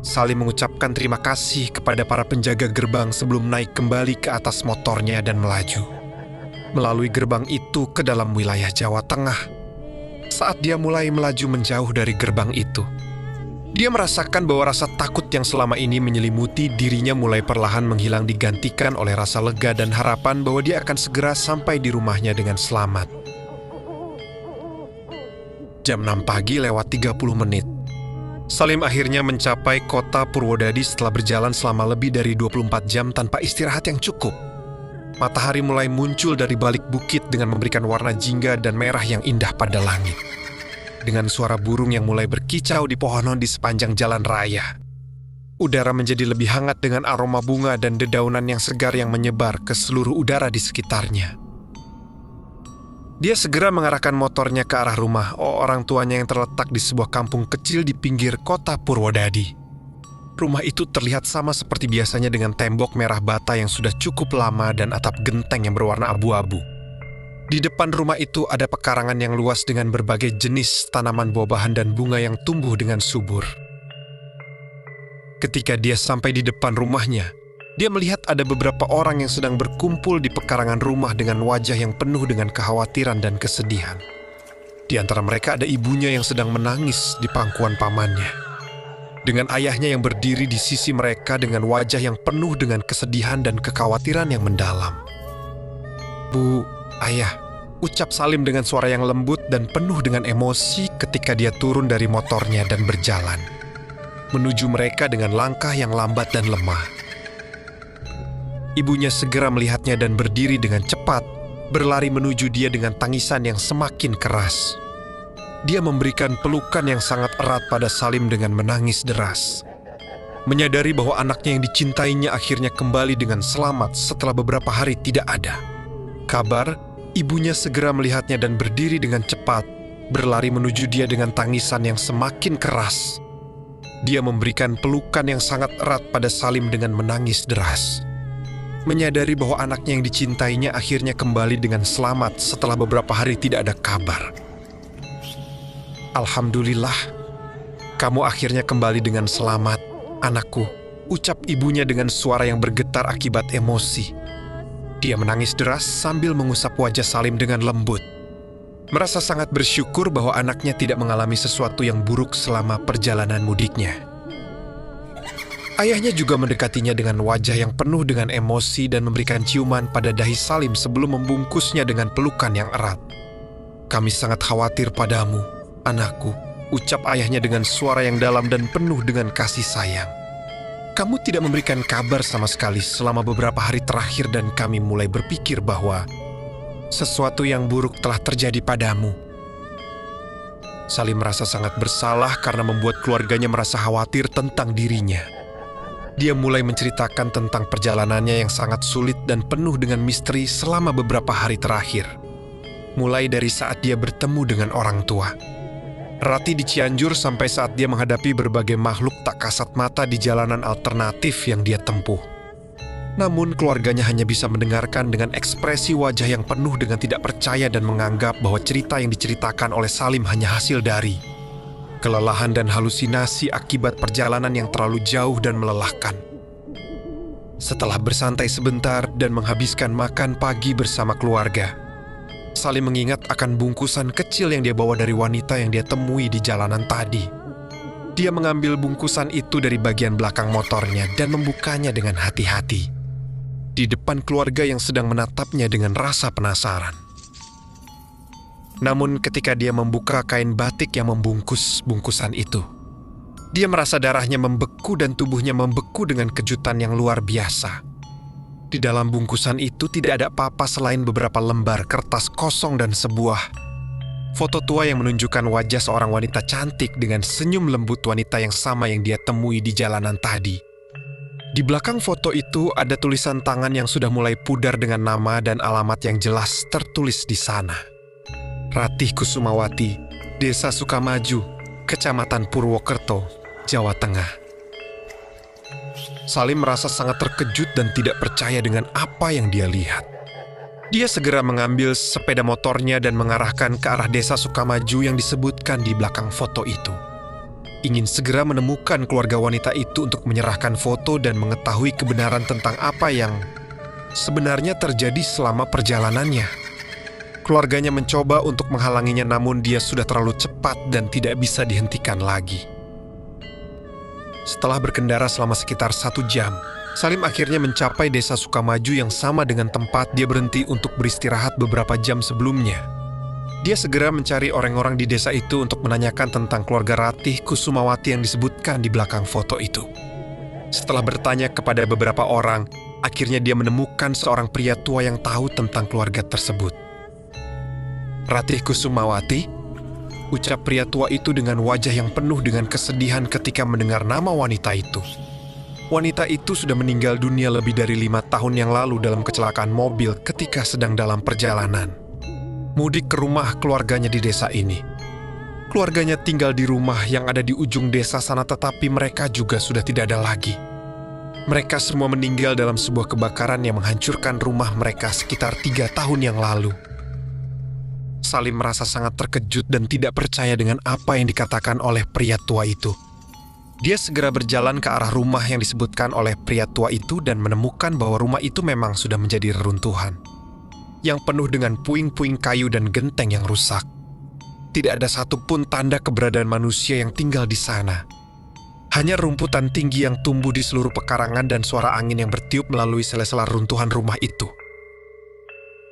Salim mengucapkan terima kasih kepada para penjaga gerbang sebelum naik kembali ke atas motornya dan melaju melalui gerbang itu ke dalam wilayah Jawa Tengah. Saat dia mulai melaju menjauh dari gerbang itu, dia merasakan bahwa rasa takut yang selama ini menyelimuti dirinya mulai perlahan menghilang, digantikan oleh rasa lega dan harapan bahwa dia akan segera sampai di rumahnya dengan selamat. Jam 6 pagi lewat 30 menit. Salim akhirnya mencapai kota Purwodadi setelah berjalan selama lebih dari 24 jam tanpa istirahat yang cukup. Matahari mulai muncul dari balik bukit dengan memberikan warna jingga dan merah yang indah pada langit. Dengan suara burung yang mulai berkicau di pohon di sepanjang jalan raya. Udara menjadi lebih hangat dengan aroma bunga dan dedaunan yang segar yang menyebar ke seluruh udara di sekitarnya. Dia segera mengarahkan motornya ke arah rumah orang tuanya yang terletak di sebuah kampung kecil di pinggir kota Purwodadi. Rumah itu terlihat sama seperti biasanya dengan tembok merah bata yang sudah cukup lama dan atap genteng yang berwarna abu-abu. Di depan rumah itu ada pekarangan yang luas dengan berbagai jenis tanaman buah-bahan dan bunga yang tumbuh dengan subur. Ketika dia sampai di depan rumahnya, dia melihat ada beberapa orang yang sedang berkumpul di pekarangan rumah dengan wajah yang penuh dengan kekhawatiran dan kesedihan. Di antara mereka ada ibunya yang sedang menangis di pangkuan pamannya. Dengan ayahnya yang berdiri di sisi mereka dengan wajah yang penuh dengan kesedihan dan kekhawatiran yang mendalam. "Bu, ayah," ucap Salim dengan suara yang lembut dan penuh dengan emosi ketika dia turun dari motornya dan berjalan menuju mereka dengan langkah yang lambat dan lemah. Ibunya segera melihatnya dan berdiri dengan cepat, berlari menuju dia dengan tangisan yang semakin keras. Dia memberikan pelukan yang sangat erat pada Salim dengan menangis deras. Menyadari bahwa anaknya yang dicintainya akhirnya kembali dengan selamat setelah beberapa hari tidak ada kabar, ibunya segera melihatnya dan berdiri dengan cepat, berlari menuju dia dengan tangisan yang semakin keras. Dia memberikan pelukan yang sangat erat pada Salim dengan menangis deras. Menyadari bahwa anaknya yang dicintainya akhirnya kembali dengan selamat setelah beberapa hari tidak ada kabar. "Alhamdulillah, kamu akhirnya kembali dengan selamat, anakku," ucap ibunya dengan suara yang bergetar akibat emosi. Dia menangis deras sambil mengusap wajah Salim dengan lembut. Merasa sangat bersyukur bahwa anaknya tidak mengalami sesuatu yang buruk selama perjalanan mudiknya. Ayahnya juga mendekatinya dengan wajah yang penuh dengan emosi dan memberikan ciuman pada dahi Salim sebelum membungkusnya dengan pelukan yang erat. "Kami sangat khawatir padamu, anakku," ucap ayahnya dengan suara yang dalam dan penuh dengan kasih sayang. "Kamu tidak memberikan kabar sama sekali selama beberapa hari terakhir dan kami mulai berpikir bahwa sesuatu yang buruk telah terjadi padamu." Salim merasa sangat bersalah karena membuat keluarganya merasa khawatir tentang dirinya. Dia mulai menceritakan tentang perjalanannya yang sangat sulit dan penuh dengan misteri selama beberapa hari terakhir. Mulai dari saat dia bertemu dengan orang tua Rati di Cianjur sampai saat dia menghadapi berbagai makhluk tak kasat mata di jalanan alternatif yang dia tempuh. Namun keluarganya hanya bisa mendengarkan dengan ekspresi wajah yang penuh dengan tidak percaya dan menganggap bahwa cerita yang diceritakan oleh Salim hanya hasil dari kelelahan dan halusinasi akibat perjalanan yang terlalu jauh dan melelahkan. Setelah bersantai sebentar dan menghabiskan makan pagi bersama keluarga, Salim mengingat akan bungkusan kecil yang dia bawa dari wanita yang dia temui di jalanan tadi. Dia mengambil bungkusan itu dari bagian belakang motornya dan membukanya dengan hati-hati di depan keluarga yang sedang menatapnya dengan rasa penasaran. Namun ketika dia membuka kain batik yang membungkus bungkusan itu, dia merasa darahnya membeku dan tubuhnya membeku dengan kejutan yang luar biasa. Di dalam bungkusan itu tidak ada apa-apa selain beberapa lembar kertas kosong dan sebuah foto tua yang menunjukkan wajah seorang wanita cantik dengan senyum lembut wanita yang sama yang dia temui di jalanan tadi. Di belakang foto itu ada tulisan tangan yang sudah mulai pudar dengan nama dan alamat yang jelas tertulis di sana. Ratih Kusumawati, Desa Sukamaju, Kecamatan Purwokerto, Jawa Tengah. Salim merasa sangat terkejut dan tidak percaya dengan apa yang dia lihat. Dia segera mengambil sepeda motornya dan mengarahkan ke arah Desa Sukamaju yang disebutkan di belakang foto itu. Ingin segera menemukan keluarga wanita itu untuk menyerahkan foto dan mengetahui kebenaran tentang apa yang sebenarnya terjadi selama perjalanannya. Keluarganya mencoba untuk menghalanginya, namun dia sudah terlalu cepat dan tidak bisa dihentikan lagi. Setelah berkendara selama sekitar 1 jam, Salim akhirnya mencapai Desa Sukamaju yang sama dengan tempat dia berhenti untuk beristirahat beberapa jam sebelumnya. Dia segera mencari orang-orang di desa itu untuk menanyakan tentang keluarga Ratih Kusumawati yang disebutkan di belakang foto itu. Setelah bertanya kepada beberapa orang, Akhirnya dia menemukan seorang pria tua yang tahu tentang keluarga tersebut. "Ratih Kusumawati," ucap pria tua itu dengan wajah yang penuh dengan kesedihan ketika mendengar nama wanita itu. Wanita itu sudah meninggal dunia lebih dari 5 tahun yang lalu dalam kecelakaan mobil ketika sedang dalam perjalanan mudik ke rumah keluarganya di desa ini. Keluarganya tinggal di rumah yang ada di ujung desa sana, tetapi mereka juga sudah tidak ada lagi. Mereka semua meninggal dalam sebuah kebakaran yang menghancurkan rumah mereka sekitar 3 tahun yang lalu. Salim merasa sangat terkejut dan tidak percaya dengan apa yang dikatakan oleh pria tua itu. Dia segera berjalan ke arah rumah yang disebutkan oleh pria tua itu dan menemukan bahwa rumah itu memang sudah menjadi reruntuhan, yang penuh dengan puing-puing kayu dan genteng yang rusak. Tidak ada satupun tanda keberadaan manusia yang tinggal di sana. Hanya rumputan tinggi yang tumbuh di seluruh pekarangan dan suara angin yang bertiup melalui sela-sela runtuhan rumah itu.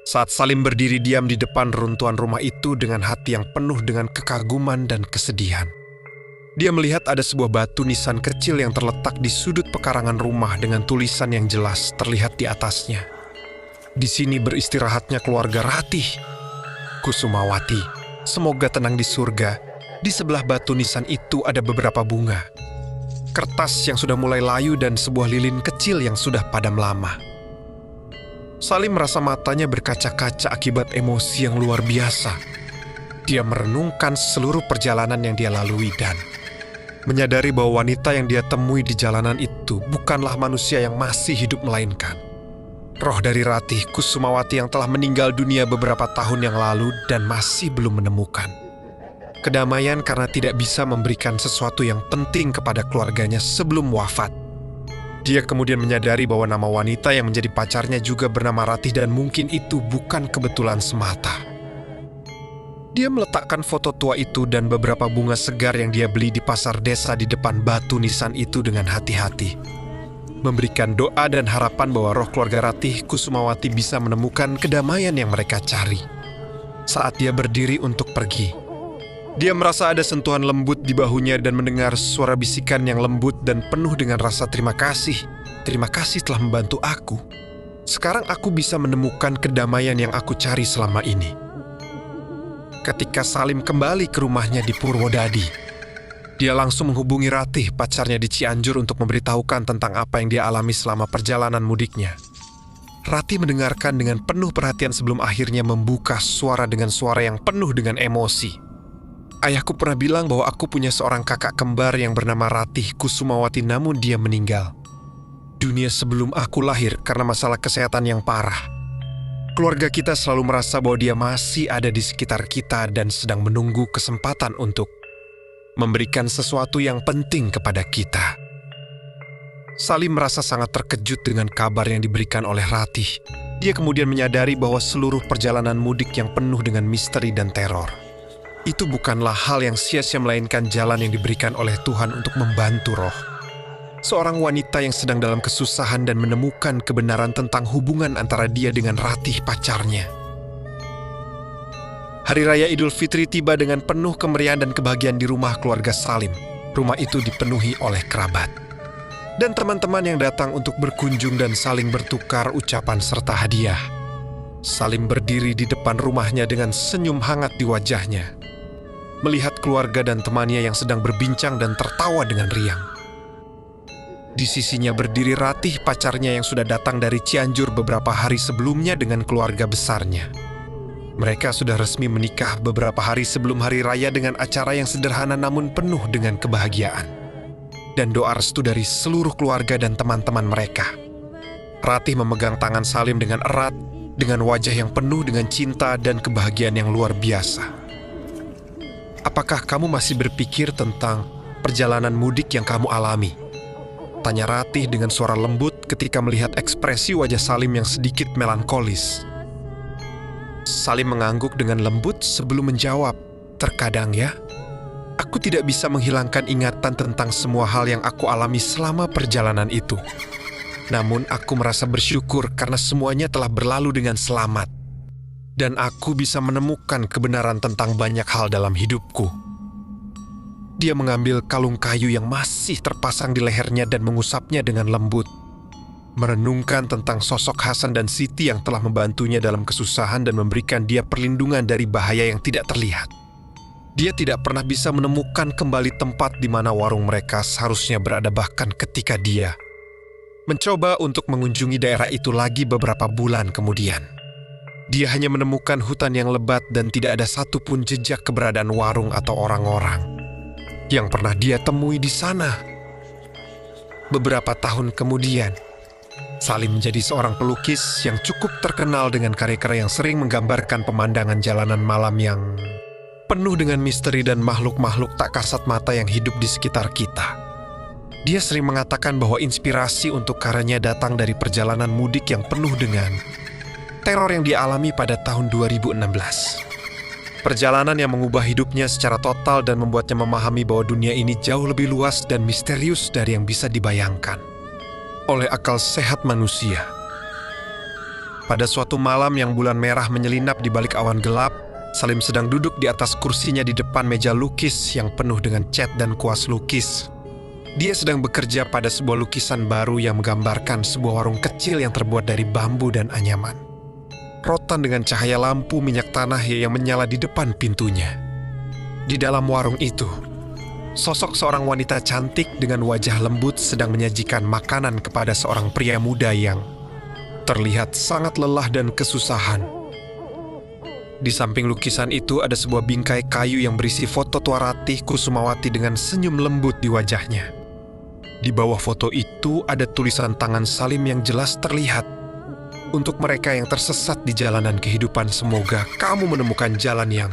Saat Salim berdiri diam di depan runtuhan rumah itu dengan hati yang penuh dengan kekaguman dan kesedihan, dia melihat ada sebuah batu nisan kecil yang terletak di sudut pekarangan rumah dengan tulisan yang jelas terlihat di atasnya. "Di sini beristirahatnya keluarga Ratih Kusumawati. Semoga tenang di surga." Di sebelah batu nisan itu ada beberapa bunga, kertas yang sudah mulai layu, dan sebuah lilin kecil yang sudah padam lama. Salim merasa matanya berkaca-kaca akibat emosi yang luar biasa. Dia merenungkan seluruh perjalanan yang dia lalui dan menyadari bahwa wanita yang dia temui di jalanan itu bukanlah manusia yang masih hidup, melainkan roh dari Ratih Kusumawati yang telah meninggal dunia beberapa tahun yang lalu dan masih belum menemukan kedamaian karena tidak bisa memberikan sesuatu yang penting kepada keluarganya sebelum wafat. Dia kemudian menyadari bahwa nama wanita yang menjadi pacarnya juga bernama Ratih dan mungkin itu bukan kebetulan semata. Dia meletakkan foto tua itu dan beberapa bunga segar yang dia beli di pasar desa di depan batu nisan itu dengan hati-hati, memberikan doa dan harapan bahwa roh keluarga Ratih Kusumawati bisa menemukan kedamaian yang mereka cari. Saat dia berdiri untuk pergi, dia merasa ada sentuhan lembut di bahunya dan mendengar suara bisikan yang lembut dan penuh dengan rasa terima kasih. "Terima kasih telah membantu aku. Sekarang aku bisa menemukan kedamaian yang aku cari selama ini." Ketika Salim kembali ke rumahnya di Purwodadi, dia langsung menghubungi Ratih, pacarnya di Cianjur, untuk memberitahukan tentang apa yang dia alami selama perjalanan mudiknya. Ratih mendengarkan dengan penuh perhatian sebelum akhirnya membuka suara dengan suara yang penuh dengan emosi. "Ayahku pernah bilang bahwa aku punya seorang kakak kembar yang bernama Ratih Kusumawati, namun dia meninggal dunia sebelum aku lahir karena masalah kesehatan yang parah. Keluarga kita selalu merasa bahwa dia masih ada di sekitar kita dan sedang menunggu kesempatan untuk memberikan sesuatu yang penting kepada kita." Salim merasa sangat terkejut dengan kabar yang diberikan oleh Ratih. Dia kemudian menyadari bahwa seluruh perjalanan mudik yang penuh dengan misteri dan teror itu bukanlah hal yang sia-sia, melainkan jalan yang diberikan oleh Tuhan untuk membantu roh seorang wanita yang sedang dalam kesusahan dan menemukan kebenaran tentang hubungan antara dia dengan Ratih, pacarnya. Hari Raya Idul Fitri tiba dengan penuh kemeriahan dan kebahagiaan di rumah keluarga Salim. Rumah itu dipenuhi oleh kerabat dan teman-teman yang datang untuk berkunjung dan saling bertukar ucapan serta hadiah. Salim berdiri di depan rumahnya dengan senyum hangat di wajahnya, melihat keluarga dan temannya yang sedang berbincang dan tertawa dengan riang. Di sisinya berdiri Ratih, pacarnya yang sudah datang dari Cianjur beberapa hari sebelumnya dengan keluarga besarnya. Mereka sudah resmi menikah beberapa hari sebelum hari raya dengan acara yang sederhana namun penuh dengan kebahagiaan dan doa restu dari seluruh keluarga dan teman-teman mereka. Ratih memegang tangan Salim dengan erat, dengan wajah yang penuh dengan cinta dan kebahagiaan yang luar biasa. "Apakah kamu masih berpikir tentang perjalanan mudik yang kamu alami?" tanya Ratih dengan suara lembut ketika melihat ekspresi wajah Salim yang sedikit melankolis. Salim mengangguk dengan lembut sebelum menjawab, "Terkadang ya, aku tidak bisa menghilangkan ingatan tentang semua hal yang aku alami selama perjalanan itu. Namun aku merasa bersyukur karena semuanya telah berlalu dengan selamat. Dan aku bisa menemukan kebenaran tentang banyak hal dalam hidupku." Dia mengambil kalung kayu yang masih terpasang di lehernya dan mengusapnya dengan lembut. merenungkan tentang sosok Hasan dan Siti yang telah membantunya dalam kesusahan dan memberikan dia perlindungan dari bahaya yang tidak terlihat. Dia tidak pernah bisa menemukan kembali tempat di mana warung mereka seharusnya berada bahkan ketika dia mencoba untuk mengunjungi daerah itu lagi beberapa bulan kemudian. Dia hanya menemukan hutan yang lebat dan tidak ada satupun jejak keberadaan warung atau orang-orang yang pernah dia temui di sana. Beberapa tahun kemudian, Salim menjadi seorang pelukis yang cukup terkenal dengan karya-karya yang sering menggambarkan pemandangan jalanan malam yang penuh dengan misteri dan makhluk-makhluk tak kasat mata yang hidup di sekitar kita. Dia sering mengatakan bahwa inspirasi untuk karyanya datang dari perjalanan mudik yang penuh dengan teror yang dialami pada tahun 2016. Perjalanan yang mengubah hidupnya secara total dan membuatnya memahami bahwa dunia ini jauh lebih luas dan misterius dari yang bisa dibayangkan oleh akal sehat manusia. Pada suatu malam yang bulan merah menyelinap di balik awan gelap, Salim sedang duduk di atas kursinya di depan meja lukis yang penuh dengan cat dan kuas lukis. Dia sedang bekerja pada sebuah lukisan baru yang menggambarkan sebuah warung kecil yang terbuat dari bambu dan anyaman. Rotan dengan cahaya lampu minyak tanah yang menyala di depan pintunya. Di dalam warung itu, sosok seorang wanita cantik dengan wajah lembut sedang menyajikan makanan kepada seorang pria muda yang terlihat sangat lelah dan kesusahan. Di samping lukisan itu ada sebuah bingkai kayu yang berisi foto Tuaratih Kusumawati dengan senyum lembut di wajahnya. Di bawah foto itu ada tulisan tangan Salim yang jelas terlihat. Untuk mereka yang tersesat di jalanan kehidupan, semoga kamu menemukan jalan yang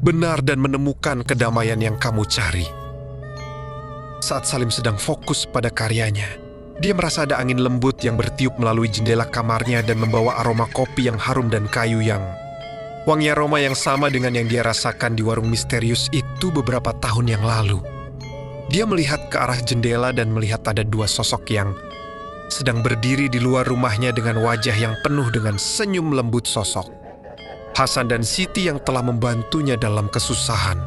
benar dan menemukan kedamaian yang kamu cari. Saat Salim sedang fokus pada karyanya, dia merasa ada angin lembut yang bertiup melalui jendela kamarnya dan membawa aroma kopi yang harum dan kayu yang wangi, aroma yang sama dengan yang dia rasakan di warung misterius itu beberapa tahun yang lalu. Dia melihat ke arah jendela dan melihat ada dua sosok yang sedang berdiri di luar rumahnya dengan wajah yang penuh dengan senyum lembut sosok Hasan dan Siti yang telah membantunya dalam kesusahan.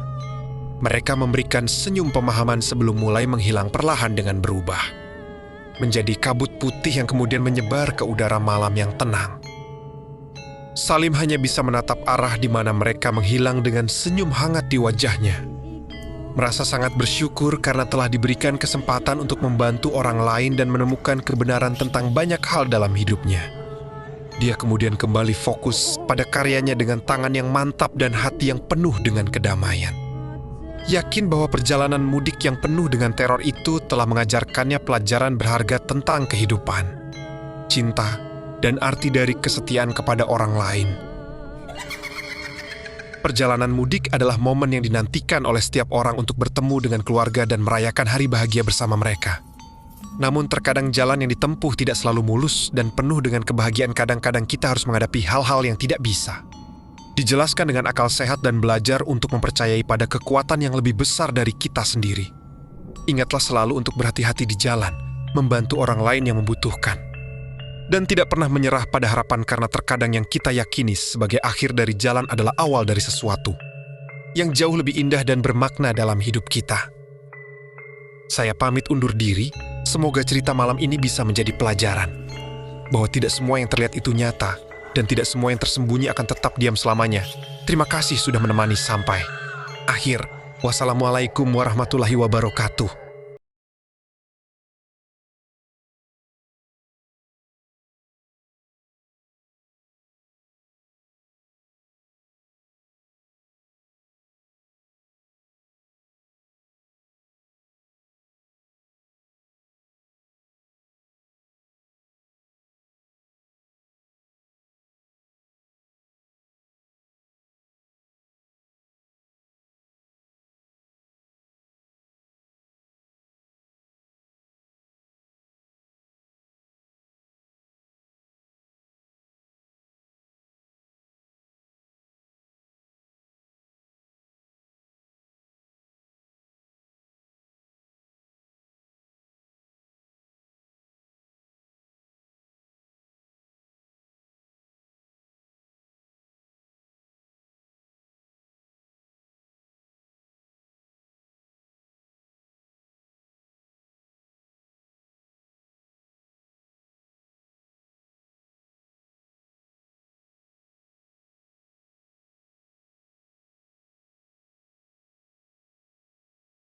Mereka memberikan senyum pemahaman sebelum mulai menghilang perlahan dengan berubah menjadi kabut putih yang kemudian menyebar ke udara malam yang tenang. Salim hanya bisa menatap arah di mana mereka menghilang dengan senyum hangat di wajahnya. Merasa sangat bersyukur karena telah diberikan kesempatan untuk membantu orang lain dan menemukan kebenaran tentang banyak hal dalam hidupnya. Dia kemudian kembali fokus pada karyanya dengan tangan yang mantap dan hati yang penuh dengan kedamaian. Yakin bahwa perjalanan mudik yang penuh dengan teror itu telah mengajarkannya pelajaran berharga tentang kehidupan, cinta, dan arti dari kesetiaan kepada orang lain. Perjalanan mudik adalah momen yang dinantikan oleh setiap orang untuk bertemu dengan keluarga dan merayakan hari bahagia bersama mereka. Namun terkadang jalan yang ditempuh tidak selalu mulus dan penuh dengan kebahagiaan. Kadang-kadang kita harus menghadapi hal-hal yang tidak bisa dijelaskan dengan akal sehat dan belajar untuk mempercayai pada kekuatan yang lebih besar dari kita sendiri. Ingatlah selalu untuk berhati-hati di jalan, membantu orang lain yang membutuhkan, dan tidak pernah menyerah pada harapan karena terkadang yang kita yakini sebagai akhir dari jalan adalah awal dari sesuatu yang jauh lebih indah dan bermakna dalam hidup kita. Saya pamit undur diri, semoga cerita malam ini bisa menjadi pelajaran bahwa tidak semua yang terlihat itu nyata dan tidak semua yang tersembunyi akan tetap diam selamanya. Terima kasih sudah menemani sampai akhir. Wassalamualaikum warahmatullahi wabarakatuh.